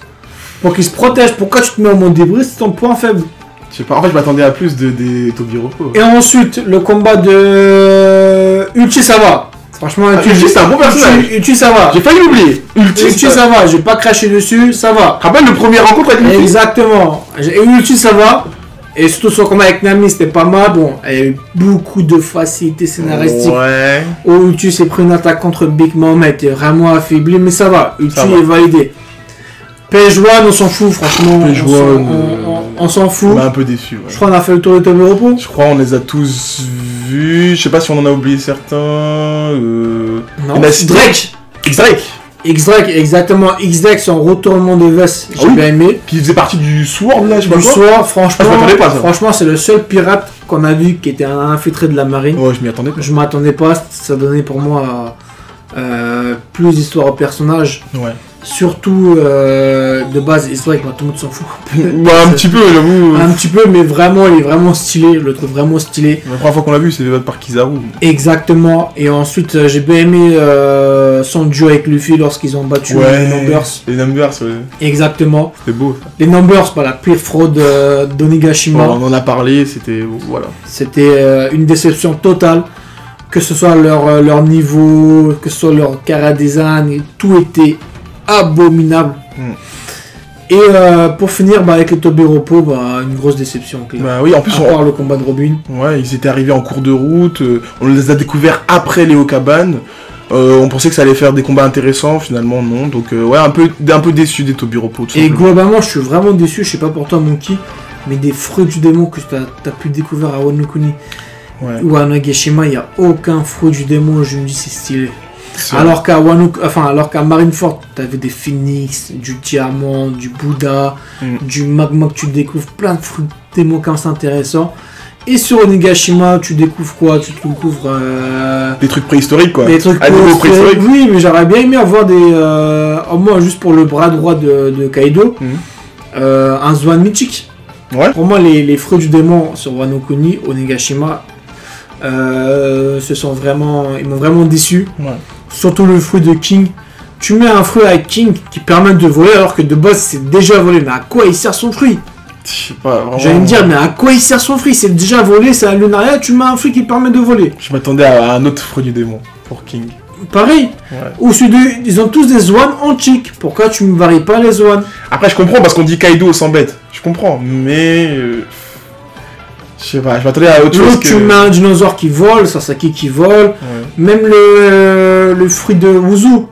Pour qu'il se protège. Pourquoi tu te mets en mode hybride, c'est ton point faible? Je sais pas, en fait, je m'attendais à plus des Tobiropo. Et ensuite, le combat de Uchi, ça va. Franchement, Uchi, c'est un bon personnage. Uchi, ça va. J'ai failli l'oublier. Uchi, ça va. J'ai pas craché dessus, ça va. Rappelle le premier rencontre avec Luffy. Exactement. Et Uchi, ça va. Et surtout son combat avec Nami, c'était pas mal. Bon, il y a eu beaucoup de facilité scénaristique. Ouais. Où Uchi s'est pris une attaque contre Big Mom, a été vraiment affaibli, mais ça va. Uchi est validé. Page One, on s'en fout, franchement. On s'en fout. On est un peu déçu. Ouais. Je crois qu'on a fait le tour de Tobiropo. Je crois qu'on les a tous vus. Je sais pas si on en a oublié certains. Non. Drake. X-Drake, exactement. X-Drake, son retournement de veste, j'ai bien aimé. Qui faisait partie du Sword là, je sais pas quoi. Du Sword, franchement. Je m'attendais pas à ça. Franchement, c'est le seul pirate qu'on a vu qui était un infiltré de la marine. Ouais, je m'y attendais pas. Je m'attendais pas. Ça donnait pour moi plus d'histoire au personnage. Ouais. Surtout de base, X-Drake, tout le monde s'en fout. Un petit peu, j'avoue. Un petit peu, mais vraiment, il est vraiment stylé. Je le trouve vraiment stylé. La première fois qu'on l'a vu, c'est par Kizaru. Exactement. Et ensuite, j'ai bien aimé son duo avec Luffy lorsqu'ils ont battu les Numbers. Les Numbers, ouais. Exactement. C'était beau, ça. Les Numbers, la pire fraude d'Onigashima. On en a parlé, c'était... Voilà. C'était une déception totale. Que ce soit leur niveau, que ce soit leur chara design, tout était abominable. Et pour finir avec les Tobiropo, une grosse déception. Bah oui, en plus à part le combat de Robin. Ouais, ils étaient arrivés en cours de route, on les a découverts après les Okaban. On pensait que ça allait faire des combats intéressants, finalement non. Donc ouais, un peu déçu des Tobiropo. Et globalement, je suis vraiment déçu, je sais pas pour toi Monkey, mais des fruits du démon que t'as pu découvrir à Wano Kuni ou à Onigashima, il n'y a aucun fruit du démon, je me dis c'est stylé. Alors qu'à Marineford, t'avais des phoenix, du diamant, du Bouddha, du magma que tu découvres, plein de fruits démons comme ça intéressants. Et sur Onigashima, tu découvres quoi? Tu découvres des trucs préhistoriques quoi. Des trucs préhistoriques. Oui, mais j'aurais bien aimé avoir des, au moins juste pour le bras droit de Kaido, un Zoan mythique. Ouais. Pour moi, les fruits du démon sur Wano Kuni, Onigashima, ils m'ont vraiment déçu. Ouais. Surtout le fruit de King. Tu mets un fruit avec King qui permet de voler alors que de base c'est déjà volé. Mais à quoi il sert son fruit? Je sais pas, vraiment... J'allais me dire, mais à quoi il sert son fruit? C'est déjà volé, c'est un lunaria, tu mets un fruit qui permet de voler. Je m'attendais à un autre fruit du démon pour King. Pareil. Ouais. Ou ils ont tous des Zoan antiques. Pourquoi tu ne varies pas les Zoan? Après, je comprends parce qu'on dit Kaido sans bête. Je comprends, mais... Je sais pas, je m'attendais à autre chose. Tu mets un dinosaure qui vole, Sasaki qui vole. Même le fruit de Wuzu.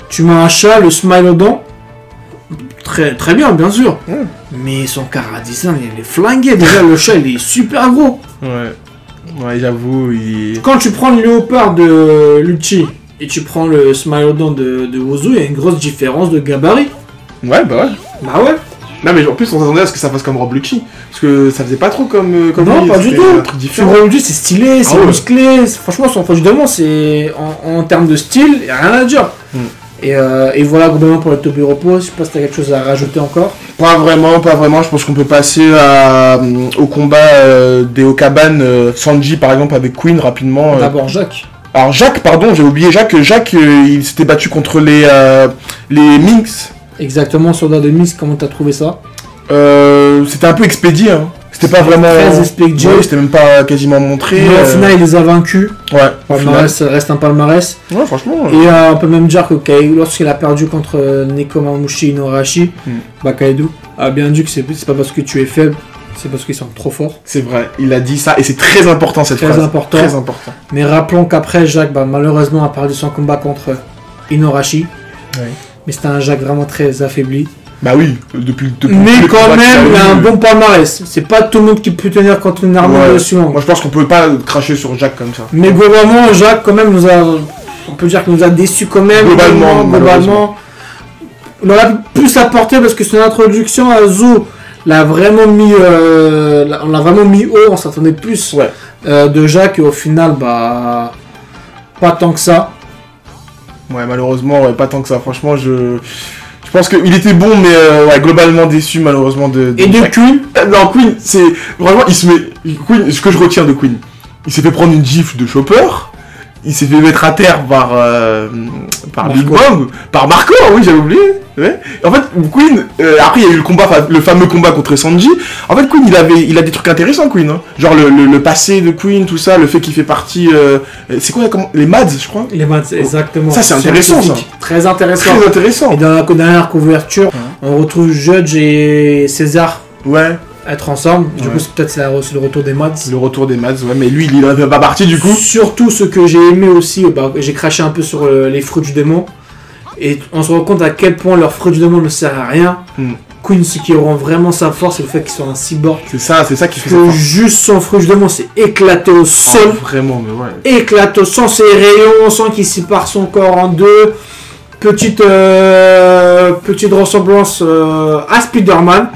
Tu mets un chat, le Smilodon. Très, très bien, bien sûr. Mais son chara-design, il est flingué. Déjà, le chat, il est super gros. Ouais, j'avoue, Quand tu prends le léopard de Lucci et tu prends le Smilodon de Wuzu, il y a une grosse différence de gabarit. Ouais. Bah ouais. Non, mais en plus, on s'attendait à ce que ça fasse comme Rob Lucci. Parce que ça faisait pas trop comme non, lui, pas du tout. Un truc différent. Rob Lucci, c'est stylé, c'est musclé. Franchement, son fruit du démon, c'est... En termes de style, il n'y a rien à dire. Et voilà, globalement, pour le Toby Repos, je sais pas si t'as quelque chose à rajouter encore. Pas vraiment. Je pense qu'on peut passer au combat des Okaban, Sanji, par exemple, avec Queen, rapidement. D'abord, Jacques. Alors, Jacques, pardon, j'ai oublié Jacques. Jacques, il s'était battu contre les Minx. Exactement, soldat de Minx, comment t'as trouvé ça? C'était un peu expédié, hein. C'était pas vraiment... Très expédié. Ouais, c'était même pas quasiment montré. Mais au final, il les a vaincus. Ouais. Palmarès, ça reste un palmarès. Ouais, franchement. Et on peut même dire que Kaido, lorsqu'il a perdu contre Nekomamushi Inuarashi, Kaido a bien dit que c'est pas parce que tu es faible, c'est parce qu'ils sont trop forts. C'est vrai, il a dit ça, et c'est très important cette phrase. Très important. Mais rappelons qu'après, Jacques, malheureusement, a perdu son combat contre Inuarashi. Ouais. Mais c'était un Jacques vraiment très affaibli. Bah oui, depuis mais quand même, il a un bon palmarès. C'est pas tout le monde qui peut tenir contre une armure de Sion. Moi je pense qu'on peut pas cracher sur Jacques comme ça. Mais globalement, Jacques quand même on peut dire qu'il nous a déçus quand même. Globalement. Il aurait plus apporté parce que son introduction à Zou l'a vraiment mis, on l'a vraiment mis haut. On s'attendait plus de Jacques et au final, pas tant que ça. Ouais, malheureusement, pas tant que ça. Franchement, je pense qu'il était bon, mais globalement déçu, malheureusement. Et de Queen Non, Queen, c'est... Vraiment, Queen, ce que je retiens de Queen, il s'est fait prendre une gifle de Chopper, il s'est fait mettre à terre par Big Bang, par Marco, oui, j'avais oublié. Ouais. En fait, Queen, après il y a eu le fameux combat contre Sanji. En fait, Queen, il a des trucs intéressants, Queen. Hein. Genre le passé de Queen, tout ça, le fait qu'il fait partie. C'est quoi les Mads, je crois. Les Mads, exactement. Ça, c'est intéressant, ça. Très intéressant. Très intéressant. Et dans la dernière couverture, on retrouve Judge et César. Être ensemble. Du coup, c'est le retour des Mads. Le retour des Mads, mais lui, il n'est pas parti du coup. Surtout ce que j'ai aimé aussi, j'ai craché un peu sur les fruits du démon. Et on se rend compte à quel point leur fruit du démon ne sert à rien. Queen, ce qui rend vraiment sa force, c'est le fait qu'il soit un cyborg. C'est ça qui fait que juste son fruit du démon s'est éclaté au sol. Vraiment, mais ouais. Éclaté au sol, ses rayons, on sent qu'il sépare son corps en deux. Petite ressemblance à Spider-Man.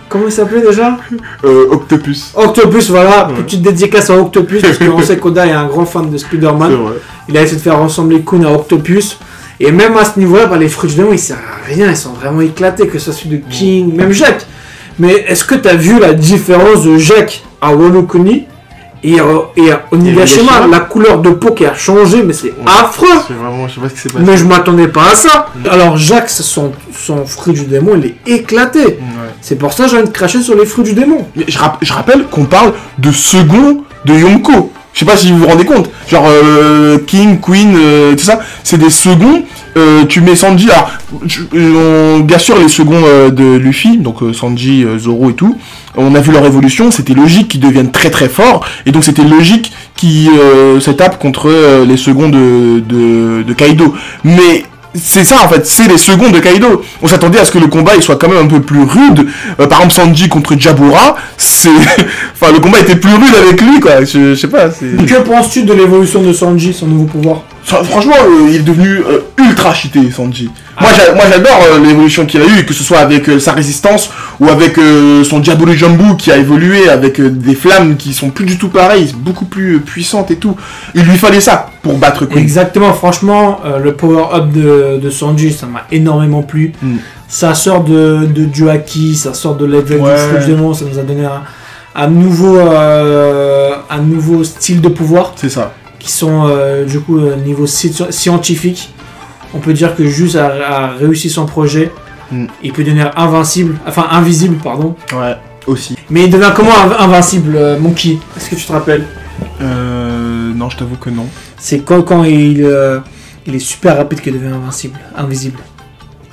Comment il s'appelait déjà Octopus. Octopus, voilà. Petite dédicace à Octopus, parce qu'on sait qu'Oda est un grand fan de Spider-Man. Il a essayé de faire ressembler Kun à Octopus. Et même à ce niveau-là, les fruits du démon, ils servent à rien. Ils sont vraiment éclatés, que ce soit de King, même Jacques. Mais est-ce que tu as vu la différence de Jacques à Wano Kuni et Onigashima, la couleur de peau qui a changé, mais c'est affreux. Je sais pas ce qui s'est passé. Mais je m'attendais pas à ça. Alors Jacques, son fruit du démon, il est éclaté. C'est pour ça que j'ai envie de cracher sur les fruits du démon. Mais je rappelle qu'on parle de second de Yonko. Je sais pas si vous vous rendez compte. Genre King, Queen, tout ça, c'est des seconds. Tu mets Sanji, alors bien sûr les seconds de Luffy, donc Sanji, Zoro et tout, on a vu leur évolution, c'était logique qu'ils deviennent très très forts, et donc c'était logique qu'ils se tapent contre les seconds de Kaido. Mais c'est ça en fait, c'est les secondes de Kaido. On s'attendait à ce que le combat il soit quand même un peu plus rude. Par exemple Sanji contre Jabura, le combat était plus rude avec lui quoi. Je sais pas. Que penses-tu de l'évolution de Sanji, son nouveau pouvoir? Franchement, il est devenu ultra cheaté, Sanji. Moi j'adore l'évolution qu'il a eu, que ce soit avec sa résistance ou avec son Diabolo Jambu qui a évolué avec des flammes qui sont plus du tout pareilles, beaucoup plus puissantes et tout. Il lui fallait ça pour battre Queen. Exactement, franchement, le power-up de Sanji, ça m'a énormément plu. Ça sort du haki, ça sort de level du fruit du démon, ça nous a donné un nouveau style de pouvoir. C'est ça. Qui sont du coup niveau scientifique. On peut dire que Juste a réussi son projet. il peut devenir invisible, pardon. Ouais, aussi. Mais il devient comment invincible, Monkey? Est-ce que tu te rappelles? Non, je t'avoue que non. C'est quand il est super rapide qu'il devient invisible.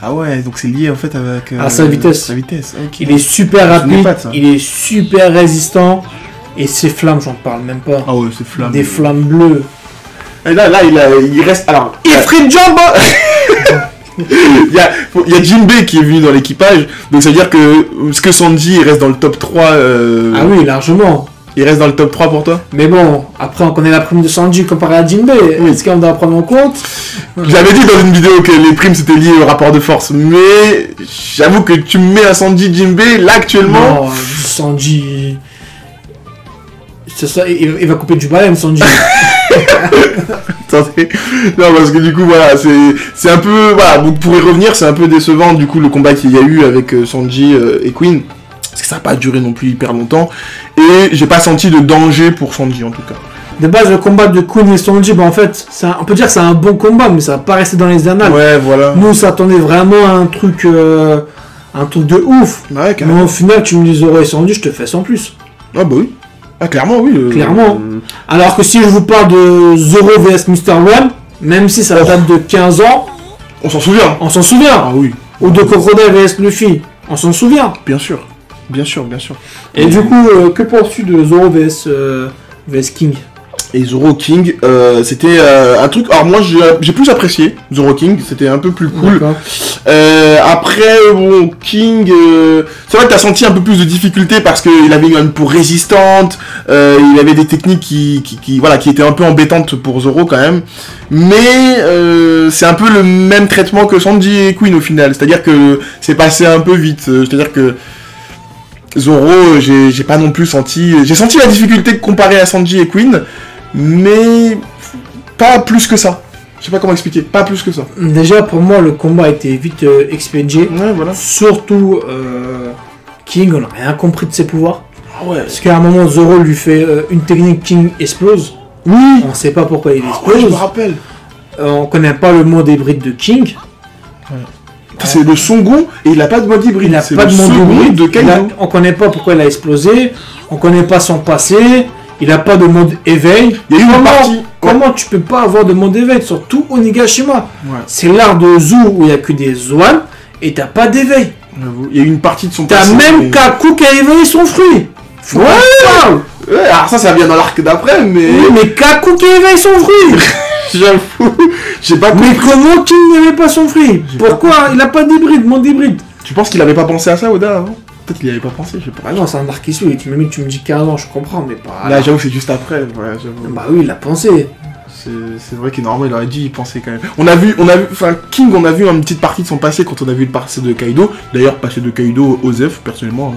Ah ouais, donc c'est lié en fait avec... à sa vitesse. Sa vitesse, ok. Il est super rapide, il est super résistant, et ses flammes, j'en parle même pas. Ah ouais, ses flammes. Des flammes bleues. Et là il reste... Alors... Ifrit Jumbo. il y a Jinbei qui est venu dans l'équipage, donc ça veut dire que Sanji il reste dans le top 3... Ah oui, largement. Il reste dans le top 3 pour toi? Mais bon, après on connaît la prime de Sanji comparée à Jinbei. Oui. Est-ce qu'on doit prendre en compte? J'avais dit dans une vidéo que les primes c'était lié au rapport de force, mais j'avoue que tu me mets à Sanji Jinbei, là actuellement... Non, Sanji... C'est ça, il va couper du baleine, Sanji. Attendez. Non, parce que du coup, voilà, c'est un peu... Voilà, vous pourrez revenir, c'est un peu décevant, du coup, le combat qu'il y a eu avec Sanji et Queen. Parce que ça n'a pas duré non plus hyper longtemps. Et j'ai pas senti de danger pour Sanji, en tout cas. De base, le combat de Queen et Sanji, bah en fait, on peut dire que c'est un bon combat, mais ça va pas rester dans les annales. Ouais, voilà. Nous, on s'attendait vraiment à un truc de ouf. Ouais, mais au final, tu me dis Zoro et Sanji, je te fais sans plus. Ah bah oui. Ah, clairement, oui. Clairement. Alors que si je vous parle de Zoro vs Mr. One, même si ça date de 15 ans... On s'en souvient. On s'en souvient. Ah oui. Ou de Crocodile vs Luffy, on s'en souvient. Bien sûr. Bien sûr, bien sûr. Et du coup, que penses-tu de Zoro vs King? Et Zoro King, c'était un truc... Alors moi, j'ai plus apprécié Zoro King, c'était un peu plus cool. Après, bon, King... c'est vrai que t'as senti un peu plus de difficulté parce qu'il avait une peau résistante, il avait des techniques qui étaient un peu embêtantes pour Zoro quand même. Mais c'est un peu le même traitement que Sanji et Queen au final, c'est-à-dire que c'est passé un peu vite, c'est-à-dire que... Zoro, j'ai pas non plus senti... J'ai senti la difficulté comparée à Sanji et Queen, mais pas plus que ça. Je sais pas comment expliquer, pas plus que ça. Déjà, pour moi, le combat a été vite expédié. Ouais, voilà. Surtout, King, on n'a rien compris de ses pouvoirs. Ah ouais. Parce qu'à un moment, Zoro lui fait une technique, King explose. Oui. On sait pas pourquoi il explose. Ouais, je me rappelle. On connaît pas le mode hybride de King. Ouais. C'est le Songon et il n'a pas de mode hybride. Il n'a pas de mode hybride de Kaido. On connaît pas pourquoi il a explosé. On connaît pas son passé. Il n'a pas de mode éveil. Il y a eu une partie. Comment tu peux pas avoir de mode éveil? Surtout Onigashima. Ouais. C'est l'art de Zou où il n'y a que des Zoan et t'as pas d'éveil. Il y a eu une partie de son passé. T'as même Kaku qui a éveillé son fruit. Ouais, alors ça vient dans l'arc d'après, mais... Oui, mais Kaku qui éveille son fruit. J'avoue, j'ai pas compris. Mais comment King n'avait pas son fruit? Pourquoi? Il a pas d'hybride, monde hybride. Tu penses qu'il avait pas pensé à ça, Oda, avant? Peut-être qu'il y avait pas pensé, je sais pas. Ah non, c'est un arc issu, et tu me dis 15 ans, je comprends, mais pas... Là, j'avoue, c'est juste après, ouais, j'avoue. Bah oui, il a pensé. C'est vrai qu'il normalement il aurait dû y penser quand même. On a vu, enfin King, on a vu une petite partie de son passé quand on a vu le passé de Kaido. D'ailleurs, passé de Kaido Osef, personnellement,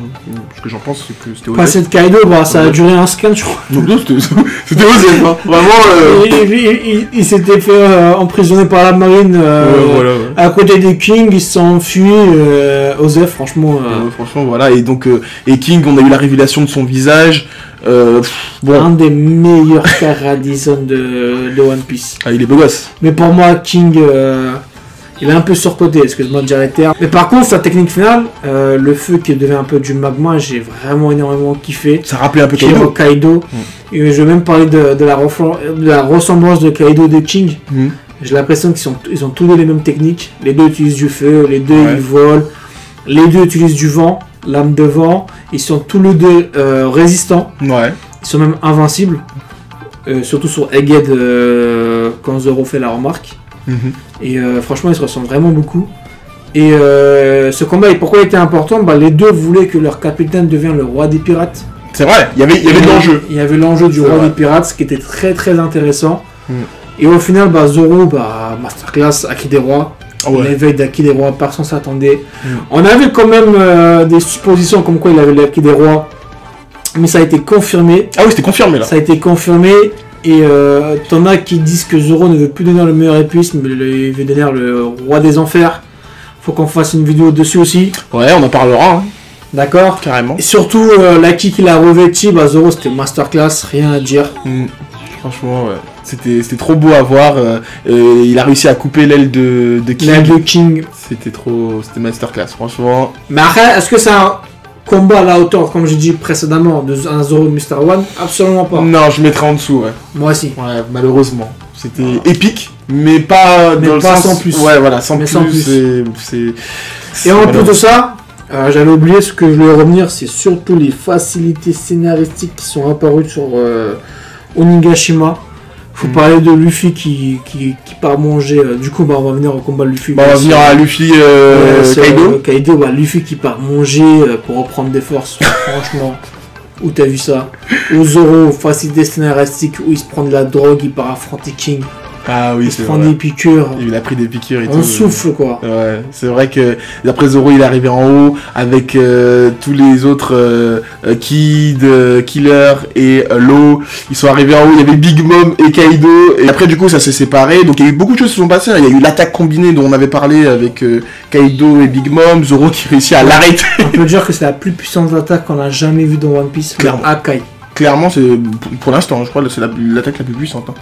ce que j'en pense, c'est que c'était Osef. Passé de Kaido, bah ça a duré un scan, je crois. Donc non, c'était Osef, hein. Vraiment. Il s'était fait emprisonner par la marine à côté des King, il s'est enfui. Osef, franchement. Franchement, voilà. Et donc, et King, on a eu la révélation de son visage. Bon. Un des meilleurs Caradison de One Piece. Ah, il est beau gosse. Mais pour moi, King, il est un peu surcoté, excuse-moi de dire les termes. Mais par contre, sa technique finale, le feu qui devient un peu du magma, j'ai vraiment énormément kiffé. Ça rappelait un peu Kaido. Et je vais même parler de la ressemblance de Kaido et de King. J'ai l'impression qu'ils ont tous les mêmes techniques. Les deux utilisent du feu, les deux ils volent, les deux utilisent du vent. Lame de vent, ils sont tous les deux résistants. Ouais. Ils sont même invincibles. Surtout sur Egghead quand Zoro fait la remarque. Et franchement, ils se ressemblent vraiment beaucoup. Et ce combat, pourquoi il était important? Bah, les deux voulaient que leur capitaine devienne le roi des pirates. C'est vrai, il y avait de l'enjeu. Il y avait l'enjeu du roi des pirates, ce qui était très très intéressant. Et au final, bah, Zoro, masterclass, Haki des rois. L'éveil d'Haki des rois, personne s'attendait. On avait quand même des suppositions comme quoi il avait l'Haki des rois, mais ça a été confirmé. Ah oui, c'était confirmé là. Ça a été confirmé, et t'en as qui disent que Zoro ne veut plus devenir le meilleur épuisme, mais il veut devenir le roi des enfers. Faut qu'on fasse une vidéo dessus aussi. Ouais, on en parlera. Hein. D'accord. Carrément. Et surtout, l'Haki qu'il a revêti, Zoro c'était masterclass, rien à dire. Franchement, ouais. C'était trop beau à voir. Il a réussi à couper l'aile de King. L'aile de King. C'était masterclass, franchement. Mais après, est-ce que c'est un combat à la hauteur, comme j'ai dit précédemment, de 1-0 de Mr. One? Absolument pas. Non, je mettrais en dessous, ouais. Moi aussi. Ouais, malheureusement. C'était épique, mais pas dans le sens... sans plus. Ouais, voilà, sans plus. Et en plus de ça, j'allais oublier ce que je voulais revenir, c'est surtout les facilités scénaristiques qui sont apparues sur Onigashima. Faut parler de Luffy qui part manger. Du coup, on va venir au combat de Luffy. On va venir à Luffy Kaido. Luffy qui part manger pour reprendre des forces. Franchement, où t'as vu ça? Au Zoro, facilité scénaristique où il se prend de la drogue, il part affronter King. Ah oui, c'est vrai. Il prend des piqûres. Il a pris des piqûres et tout. On souffle, quoi. Ouais, c'est vrai que d'après Zoro, il est arrivé en haut avec tous les autres Kid, Killer et Law. Ils sont arrivés en haut, il y avait Big Mom et Kaido. Et après, du coup, ça s'est séparé. Donc, il y a eu beaucoup de choses qui se sont passées. Il y a eu l'attaque combinée dont on avait parlé avec Kaido et Big Mom. Zoro qui réussit à l'arrêter. On peut dire que c'est la plus puissante attaque qu'on a jamais vue dans One Piece. Clairement. Akai. Clairement, c'est pour l'instant, je crois, c'est l'attaque la plus puissante. Hein.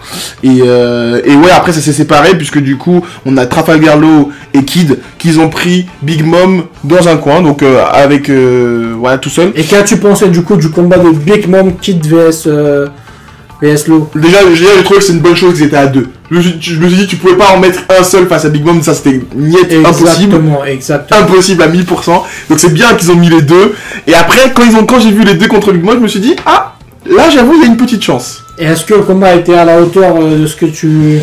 Et ouais, après ça s'est séparé puisque du coup, on a Trafalgar Law et Kid qui ont pris Big Mom dans un coin, donc avec voilà tout seul. Et qu'as-tu pensé du coup du combat de Big Mom, Kid vs Law? Déjà, j'ai trouvé que c'est une bonne chose qu'ils étaient à deux. Je me suis dit, tu pouvais pas en mettre un seul face à Big Mom, ça c'était impossible. Exactement. Impossible à 1000%. Donc c'est bien qu'ils ont mis les deux. Et après, quand j'ai vu les deux contre Big Mom, je me suis dit, ah, là j'avoue, il y a une petite chance. Et est-ce que le combat a été à la hauteur de ce que tu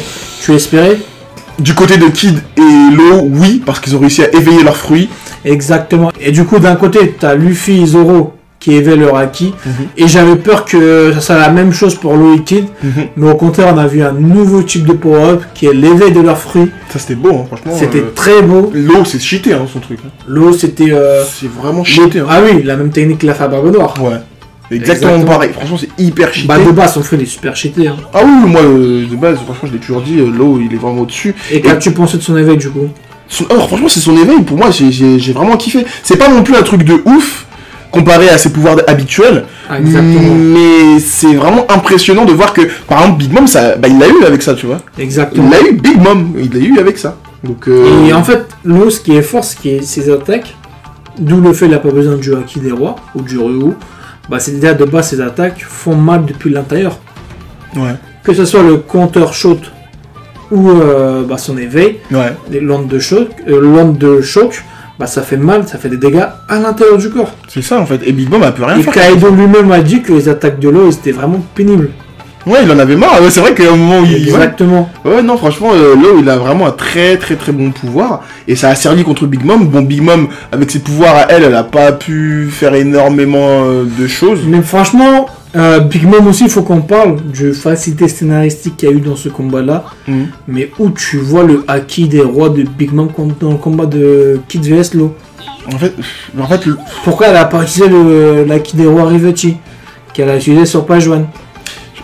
espérais? Du côté de Kid et Law, oui, parce qu'ils ont réussi à éveiller leurs fruits. Exactement. Et du coup, d'un côté, t'as Luffy et Zoro qui éveillent leur acquis. Et j'avais peur que ça soit la même chose pour Law et Kid. Mais au contraire, on a vu un nouveau type de power-up qui est l'éveil de leurs fruits. Ça c'était beau, hein, franchement. C'était très beau. Law, c'est cheaté, hein, son truc. Hein. Law, c'était... c'est vraiment cheaté. Hein. Ah oui, la même technique que la Barbe Noire. Ouais. Exactement pareil, franchement c'est hyper cheaté. Bah de base son fruit il est super cheaté hein. Ah oui, moi de base franchement je l'ai toujours dit, Law il est vraiment au-dessus. Et qu'as-tu pensé de son éveil du coup? Alors franchement c'est son éveil, pour moi j'ai vraiment kiffé. C'est pas non plus un truc de ouf comparé à ses pouvoirs habituels. Ah, exactement. Mais c'est vraiment impressionnant de voir que par exemple Big Mom ça, bah, il l'a eu avec ça tu vois. Exactement. Il l'a eu Big Mom, il l'a eu avec ça. Donc, Et en fait Law ce qui est fort c'est ses attaques, d'où le fait qu'il n'a pas besoin du Haki des rois ou du Ryu. Bah c'est déjà de base ces attaques font mal depuis l'intérieur. Ouais. Que ce soit le counter shot ou son éveil, les l'onde de choc, bah ça fait mal, ça fait des dégâts à l'intérieur du corps. C'est ça en fait, et Big Mom a pu rien faire. Et Kaido lui-même a dit que les attaques de Law étaient vraiment pénibles. Ouais, il en avait marre, c'est vrai qu'à un moment où il... Exactement. Ouais, non, franchement, Law, il a vraiment un très très très bon pouvoir, et ça a servi contre Big Mom. Bon, Big Mom, avec ses pouvoirs à elle a pas pu faire énormément de choses. Mais franchement, Big Mom aussi, il faut qu'on parle du facilité scénaristique qu'il y a eu dans ce combat-là, mais où tu vois le haki des rois de Big Mom dans le combat de Kid vs Law. En fait, pourquoi elle a pas utilisé l'haki des rois Rivechi, qu'elle a utilisé sur page 1?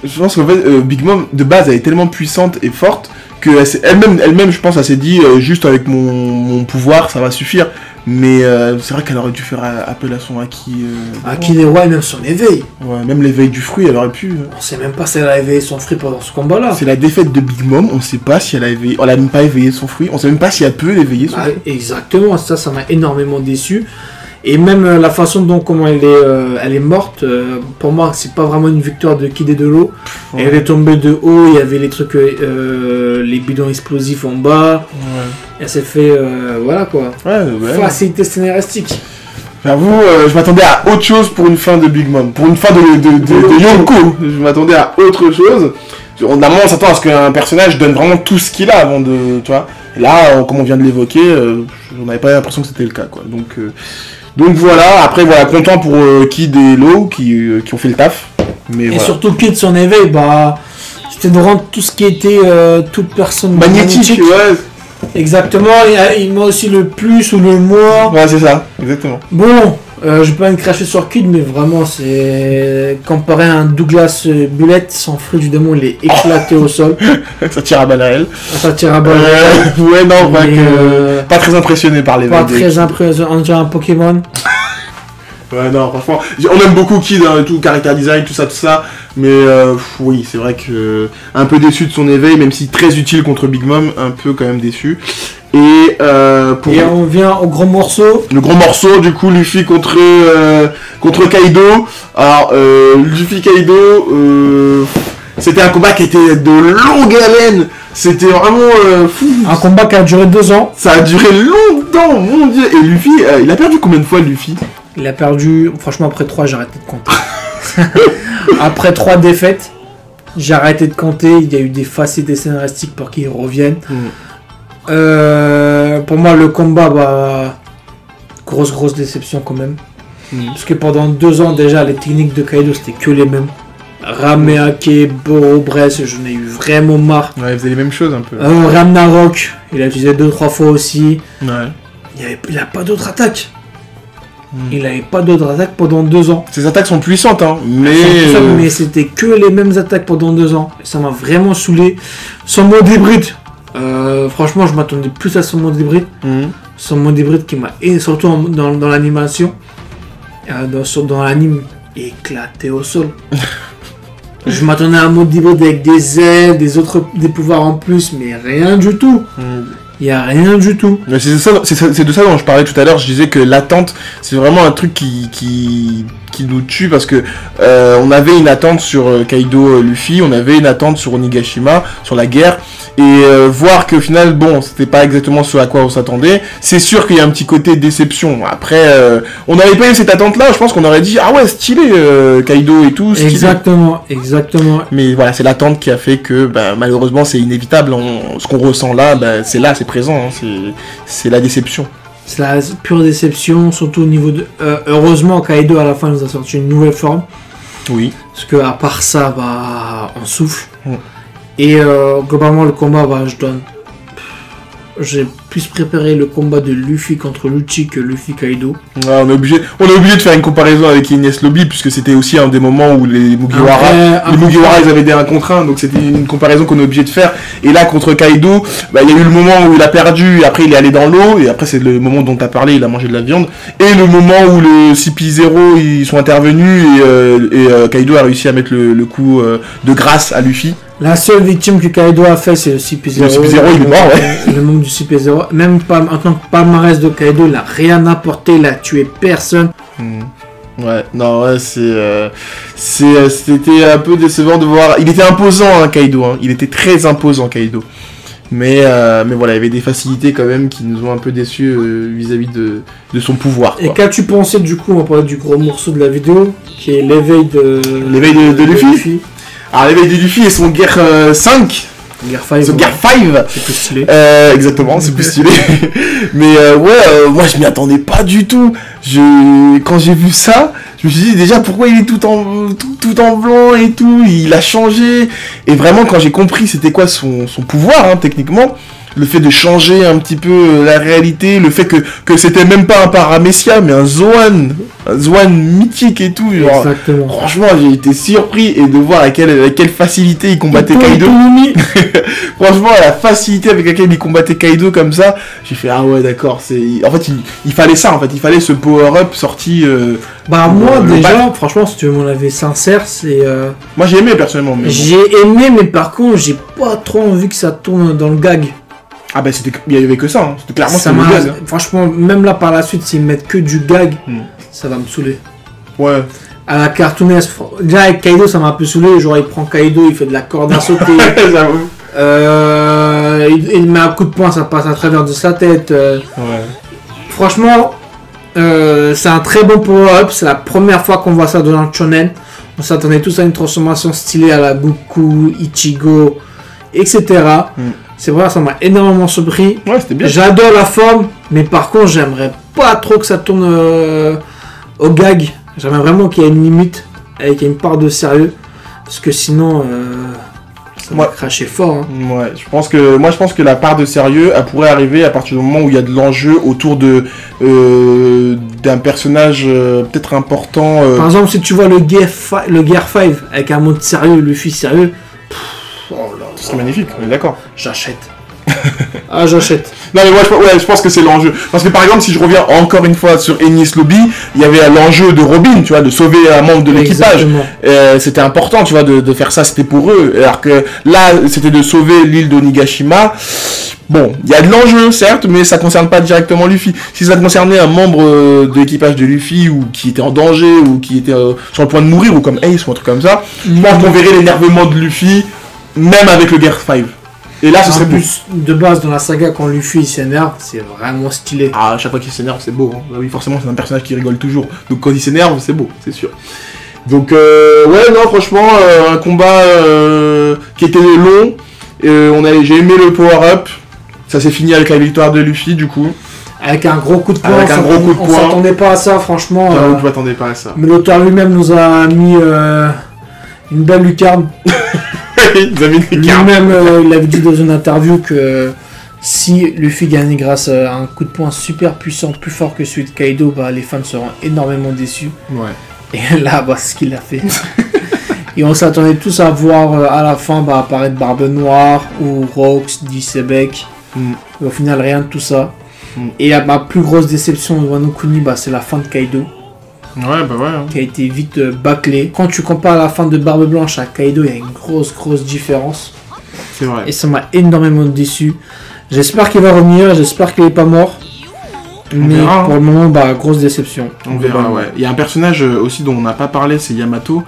Je pense qu'en fait, Big Mom, de base, elle est tellement puissante et forte que elle-même, je pense, elle s'est dit, juste avec mon pouvoir, ça va suffire. Mais c'est vrai qu'elle aurait dû faire appel à son Haki. Haki des rois et même son éveil. Ouais, même l'éveil du fruit, elle aurait pu. On sait même pas si elle a éveillé son fruit pendant ce combat-là. C'est la défaite de Big Mom, on sait pas si elle a éveillé. Elle a même pas éveillé son fruit, on sait même pas si elle peut éveiller son fruit. Exactement, ça m'a énormément déçu. Et même la façon dont comment elle est morte, pour moi c'est pas vraiment une victoire de Kid et de Law. Ouais. Elle est tombée de haut, il y avait les trucs, les bidons explosifs en bas. Ouais. Elle s'est fait, voilà quoi. Facilité scénaristique. J'avoue, je m'attendais à autre chose pour une fin de Big Mom, pour une fin de Yonko. Je m'attendais à autre chose. Normalement on s'attend à ce qu'un personnage donne vraiment tout ce qu'il a avant de, tu vois. Et là, comme on vient de l'évoquer, on n'avait pas l'impression que c'était le cas quoi. Donc voilà, après voilà, content pour Kid et Law qui ont fait le taf. Mais et surtout Kid, son éveil, bah c'était de rendre tout ce qui était toute personne magnétique. Ouais. Exactement, il met aussi le plus ou le moins. Ouais, c'est ça, exactement. Bon, je vais pas me cracher sur Kid, mais vraiment, c'est comparé à un Douglas Bullet, son fruit du démon, il est éclaté au sol. Ça tire à balles réelles. Ça tire à balles réelles. Ouais, non, pas très impressionné par les pas très impressionné, on dirait un Pokémon. Ouais, non, franchement, on aime beaucoup Kid, hein, tout, character design, tout ça, mais oui, c'est vrai que un peu déçu de son éveil, même si très utile contre Big Mom, un peu quand même déçu. Et on vient au gros morceau. Le gros morceau, du coup, Luffy contre Kaido. Alors, Luffy Kaido, c'était un combat qui était de longue haleine. C'était vraiment fou. Un combat qui a duré 2 ans. Ça a duré longtemps, mon dieu. Et Luffy, il a perdu combien de fois, Luffy? Il a perdu, franchement, après 3, j'ai arrêté de compter. Après 3 défaites, j'ai arrêté de compter. Il y a eu des facilités scénaristiques pour qu'il revienne. Pour moi, le combat, grosse déception quand même. Parce que pendant 2 ans, déjà, les techniques de Kaido, c'était que les mêmes. Rameake, Boro, Bress, j'en ai eu vraiment marre. Ouais, ils faisaient les mêmes choses un peu. Ragnarok, il a utilisé 2-3 fois aussi. Ouais. Il n'a pas d'autre attaque. Il n'avait pas d'autre attaque pendant 2 ans. Ses attaques sont puissantes, hein, mais... Mais c'était que les mêmes attaques pendant 2 ans. Et ça m'a vraiment saoulé. Son mode hybride, franchement, je m'attendais plus à son mode hybride. Son mode hybride qui m'a... Et surtout dans l'animation, dans l'anime, éclaté au sol. Je m'attendais à un mode hybride avec des ailes, des pouvoirs en plus, mais rien du tout. Il n'y a rien du tout. C'est de ça dont je parlais tout à l'heure. Je disais que l'attente, c'est vraiment un truc qui nous tue parce que on avait une attente sur Kaido Luffy, on avait une attente sur Onigashima, sur la guerre. Et voir qu'au final, bon, c'était pas exactement ce à quoi on s'attendait. C'est sûr qu'il y a un petit côté déception. Après, on n'avait pas eu cette attente-là. Je pense qu'on aurait dit, ah ouais, stylé, Kaido et tout. Stylé. Exactement. Mais voilà, c'est l'attente qui a fait que, malheureusement, c'est inévitable. Ce qu'on ressent là, c'est là, c'est présent. Hein, c'est la déception. C'est la pure déception, surtout au niveau de... heureusement, Kaido, à la fin, nous a sorti une nouvelle forme. Oui. Parce que à part ça, on souffle. Et globalement, le combat, j'ai plus préparé le combat de Luffy contre Lucci que Luffy Kaido. Ouais, on est obligé de faire une comparaison avec Ines Lobby, puisque c'était aussi un des moments où les Mugiwara, ils avaient des 1 contre 1, donc c'était une comparaison qu'on est obligé de faire. Et là, contre Kaido, il y a eu le moment où il a perdu, et après il est allé dans l'eau, et après c'est le moment dont tu as parlé, il a mangé de la viande, et le moment où le CP0, ils sont intervenus, et Kaido a réussi à mettre le coup de grâce à Luffy. La seule victime que Kaido a fait, c'est le CP0. Le CP0, il est mort, ouais. Le manque du CP0. Même pas en tant que palmarès de Kaido, il a rien apporté, il a tué personne. Ouais, non, ouais, c'était un peu décevant de voir. Il était imposant, hein, Kaido. Hein. Il était très imposant, Kaido. Mais voilà, il y avait des facilités quand même qui nous ont un peu déçus vis-à-vis de son pouvoir. Quoi. Et qu'as-tu pensé du coup, on va parler du gros morceau de la vidéo, qui est l'éveil de Luffy. Alors l'éveil de Luffy et son Gear 5. Gear 5. Gear 5. C'est plus stylé. Exactement, c'est plus stylé. Mais moi je m'y attendais pas du tout. Quand j'ai vu ça, je me suis dit déjà pourquoi il est tout en blanc et tout. Il a changé. Et vraiment quand j'ai compris c'était quoi son pouvoir, hein, techniquement. Le fait de changer un petit peu la réalité, le fait que c'était même pas un Paramecia, mais un Zoan mythique et tout. Genre, exactement. Franchement, j'ai été surpris et de voir avec quelle facilité il combattait Kaido. Franchement, la facilité avec laquelle il combattait Kaido comme ça, j'ai fait ah ouais d'accord. En fait, il fallait ça. En fait, il fallait ce power-up sorti. Moi déjà, franchement, si tu veux mon avis sincère, c'est. Moi j'ai aimé personnellement. J'ai aimé, mais par contre, j'ai pas trop envie que ça tourne dans le gag. Ah bah il y avait que ça, hein. C'était clairement ça le gag. Hein. Franchement, même là par la suite, s'ils mettent que du gag, ça va me saouler. Ouais. À la cartoonaise, déjà avec Kaido, ça m'a un peu saoulé. Genre, il prend Kaido, il fait de la corde à sauter. J'avoue. Il met un coup de poing, ça passe à travers de sa tête. Ouais. Franchement, c'est un très bon power-up. C'est la première fois qu'on voit ça dans le shonen. On s'attendait tous à une transformation stylée à la Goku, Ichigo, etc. C'est vrai, ça m'a énormément surpris. Ouais, c'était bien. J'adore la forme, mais par contre, j'aimerais pas trop que ça tourne au gag. J'aimerais vraiment qu'il y ait une limite, avec une part de sérieux. Parce que sinon, ça va cracher fort. Hein. Ouais, je pense que la part de sérieux, elle pourrait arriver à partir du moment où il y a de l'enjeu autour d'un personnage peut-être important. Par exemple, si tu vois le Gear 5 avec un mode sérieux, Luffy sérieux, oh là, c'est magnifique, on est d'accord. J'achète. Ah, j'achète. Non mais moi je pense que c'est l'enjeu. Parce que par exemple si je reviens encore une fois sur Enies Lobby, il y avait l'enjeu de Robin, tu vois, de sauver un membre de l'équipage. C'était important, tu vois, de faire ça, c'était pour eux. Alors que là, c'était de sauver l'île d'Onigashima. Bon, il y a de l'enjeu, certes, mais ça concerne pas directement Luffy. Si ça concernait un membre de l'équipage de Luffy, ou qui était en danger, ou qui était sur le point de mourir, ou comme Ace, ou un truc comme ça, je pense qu'on verrait l'énervement de Luffy, même avec le Gear 5. Et là, ce serait plus de base dans la saga quand Luffy s'énerve, c'est vraiment stylé. Ah, à chaque fois qu'il s'énerve, c'est beau. Hein. Bah oui, forcément, c'est un personnage qui rigole toujours. Donc quand il s'énerve, c'est beau, c'est sûr. Donc ouais, non, franchement, un combat qui était long. J'ai aimé le power-up. Ça s'est fini avec la victoire de Luffy, du coup. Avec un gros coup de poing. On s'attendait pas à ça, franchement. Non, je m'attendais pas à ça. Mais l'auteur lui-même nous a mis une belle lucarne. Lui-même, il avait dit dans une interview que si Luffy gagnait grâce à un coup de poing super puissant, plus fort que celui de Kaido, bah, les fans seront énormément déçus. Ouais. Et là, bah, c'est ce qu'il a fait. Et on s'attendait tous à voir à la fin apparaître Barbe Noire ou Rox, Disebek. Et au final, rien de tout ça. Et ma plus grosse déception de Wano Kuni, c'est la fin de Kaido. Ouais, bah ouais. Hein. Qui a été vite bâclé. Quand tu compares la fin de Barbe Blanche à Kaido, il y a une grosse différence. C'est vrai. Et ça m'a énormément déçu. J'espère qu'il va revenir, j'espère qu'il est pas mort. Mais pour le moment, grosse déception. On verra, ouais. Il y a un personnage aussi dont on n'a pas parlé, c'est Yamato.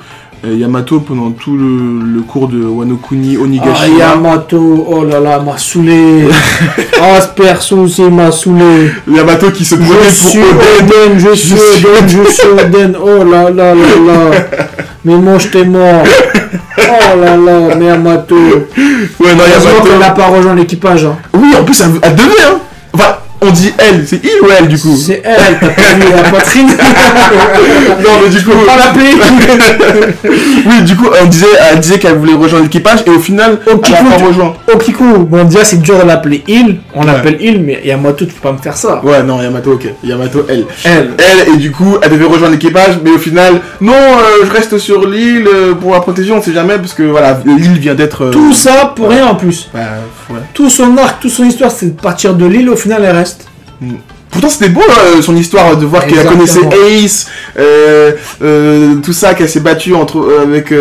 Yamato, pendant tout le cours de Wano Kuni, Onigashima. Ah, Yamato, oh là là, m'a saoulé. Ah, ce perso aussi m'a saoulé. Yamato qui se prenait pour Oden. Je suis Oden, oh là là là là. Mais moi, je t'ai mort. Oh là là, mais Yamato. Ouais, non, Yamato. Elle n'a pas rejoint l'équipage. Hein. Oui, en plus, elle devait, hein. Enfin, on dit elle, c'est il ou elle du coup? C'est elle, t'as pas vu la poitrine. Non mais du coup... pas l'appeler. Oui, du coup, elle disait qu'elle voulait rejoindre l'équipage et au final, elle n'a pas rejoint. Okiku, bon déjà c'est dur de l'appeler il, on l'appelle il, mais Yamato tu peux pas me faire ça. Ouais, non, Yamato ok, Yamato elle, et du coup, elle devait rejoindre l'équipage, mais au final, non, je reste sur l'île pour la protéger, on sait jamais, parce que voilà, l'île vient d'être... Tout ça pour rien en plus. Ouais. Tout son arc, toute son histoire, c'est de partir de l'île, au final elle reste. Pourtant c'était beau son histoire de voir qu'elle connaissait Ace, tout ça, qu'elle s'est battue avec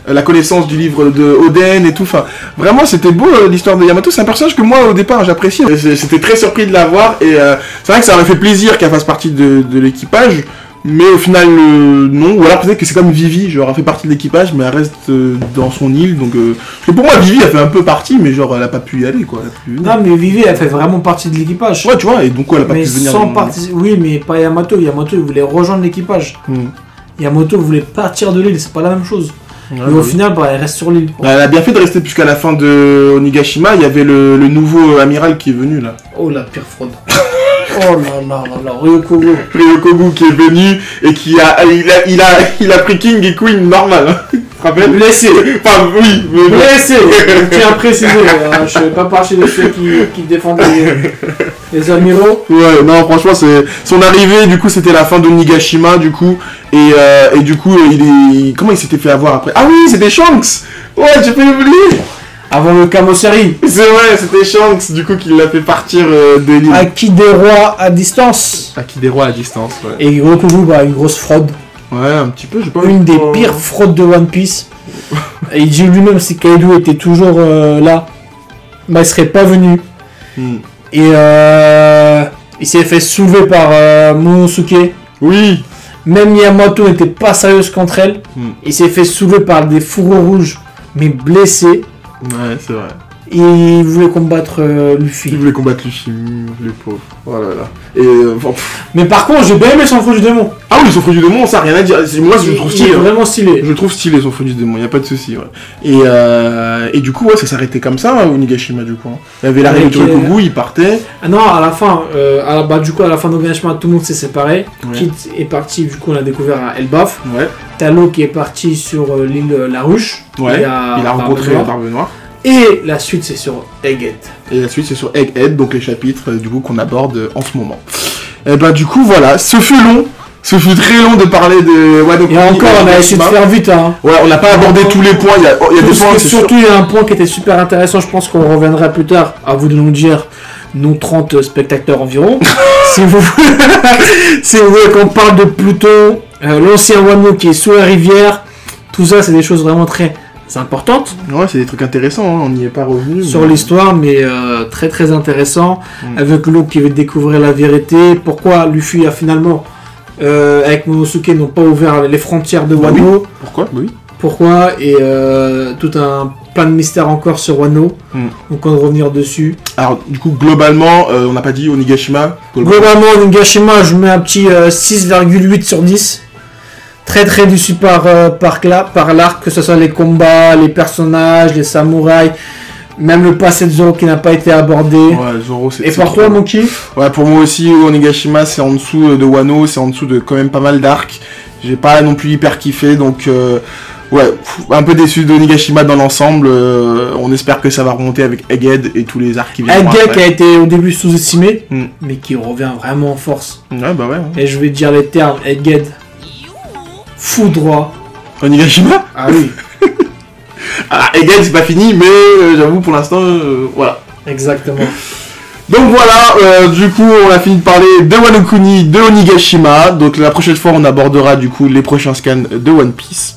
la connaissance du livre de Oden et tout. Enfin, vraiment c'était beau l'histoire de Yamato. C'est un personnage que moi au départ j'apprécie. J'étais très surpris de la voir et c'est vrai que ça m'a fait plaisir qu'elle fasse partie de l'équipage. Mais au final, non. Ou alors peut-être que c'est comme Vivi, genre elle fait partie de l'équipage, mais elle reste dans son île. Donc, parce que pour moi, Vivi, elle fait un peu partie, mais genre elle a pas pu y aller, quoi. Non, mais Vivi, elle fait vraiment partie de l'équipage. Ouais, tu vois, et donc elle a pas pu venir. Oui, mais pas Yamato. Yamato, il voulait rejoindre l'équipage. Yamato voulait partir de l'île, c'est pas la même chose. Ouais, mais au final, elle reste sur l'île. Elle a bien fait de rester, puisqu'à la fin de Onigashima, il y avait le nouveau amiral qui est venu là. Oh, la pire fraude. Oh là là, Ryokogu. Ryokogu qui est venu et il a pris King et Queen normal. Hein. Blessé. Enfin, oui. Blessé. Je tiens à préciser. Je ne fais pas partie de ceux qui défendent les amiraux. Ouais, non, franchement, c'est son arrivée. Du coup, c'était la fin de Nigashima, du coup, et du coup, comment il s'était fait avoir après? Ah oui, c'était Shanks. Ouais, j'ai fait oublier. Avant le Kamoseri. C'est vrai, c'était Shanks, du coup, qui l'a fait partir de l'île. Aki des rois à distance. Aki des rois à distance, ouais. Et Ryokogu, une grosse fraude. Ouais, un petit peu, j'ai pas une des pires fraudes de One Piece. Et il dit lui-même, si Kaido était toujours là, il serait pas venu. Et il s'est fait soulever par Momosuke. Oui. Même Yamato n'était pas sérieuse contre elle. Il s'est fait soulever par des fourreaux rouges, mais blessé. Ouais, c'est vrai. Et il voulait combattre Luffy. Il voulait combattre Luffy, le pauvre. Oh là là. Mais par contre, j'ai bien aimé son feu du démon. Ah oui, son feu du démon, ça rien à dire. Moi, je le trouve stylé. Il est vraiment stylé. Je le trouve stylé, son feu du démon, y a pas de souci. Ouais. Et du coup, ouais, ça s'arrêtait comme ça, Onigashima, du coup. Il y avait l'arrivée de Ryokogu, il partait. Ah non, à la fin, du coup, à la fin d'Onigashima, tout le monde s'est séparé. Ouais. Kid est parti, du coup, on a découvert à Elbaf. Ouais. Talo qui est parti sur l'île La Ruche. Ouais. Il a rencontré Barbe Noire. Et la suite, c'est sur Egghead. Et la suite, c'est sur Egghead, donc les chapitres du coup qu'on aborde en ce moment. Et du coup, voilà, ce fut long. ce fut très long de parler de Wano Kuni. Et encore, on a essayé de faire vite. Hein. Ouais, on n'a pas abordé tous les points. Il y a des points. Surtout, il y a un point qui était super intéressant. Je pense qu'on reviendra plus tard. À vous de nous dire, nous 30 spectateurs environ. si vous voulez qu'on parle de Pluton, l'ancien Wano qui est sous la rivière, tout ça, c'est des choses vraiment très importantes. Ouais, c'est des trucs intéressants. Hein. On n'y est pas revenu. Sur l'histoire, mais très très intéressant. Avec l'autre qui veut découvrir la vérité. Pourquoi Luffy a finalement, avec Momosuke, n'ont pas ouvert les frontières de Wano. Oui. Pourquoi oui. Pourquoi et tout un plein de mystères encore sur Wano. Donc on va revenir dessus. Alors du coup globalement on n'a pas dit Onigashima. Globalement Onigashima je mets un petit 6,8 sur 10. Très très déçu par l'arc, que ce soit les combats, les personnages, les samouraïs, même le passé de Zoro qui n'a pas été abordé. Ouais, Zoro c'est. Et pour toi Monkey? Ouais, pour moi aussi Onigashima c'est en dessous de Wano, c'est en dessous de quand même pas mal d'arcs. J'ai pas non plus hyper kiffé donc ouais, un peu déçu d'Onigashima dans l'ensemble. On espère que ça va remonter avec Egghead et tous les arcs qui viennent. Egghead qui a été au début sous-estimé, mais qui revient vraiment en force. Ouais, bah ouais. Et je vais dire les termes, Egghead, fou droit. Onigashima? Ah oui. Ah, Egghead c'est pas fini, mais j'avoue pour l'instant, voilà. Exactement. Donc voilà, du coup on a fini de parler de Wano Kuni, de Onigashima. Donc la prochaine fois on abordera du coup les prochains scans de One Piece.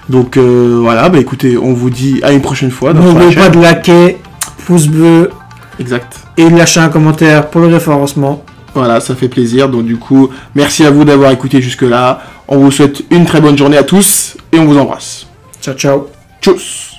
Donc voilà, bah écoutez, on vous dit à une prochaine fois. N'oubliez pas de liker, pouce bleu. Exact. Et de lâcher un commentaire pour le référencement. Voilà, ça fait plaisir. Donc du coup, merci à vous d'avoir écouté jusque là. On vous souhaite une très bonne journée à tous et on vous embrasse. Ciao ciao. Tchuss.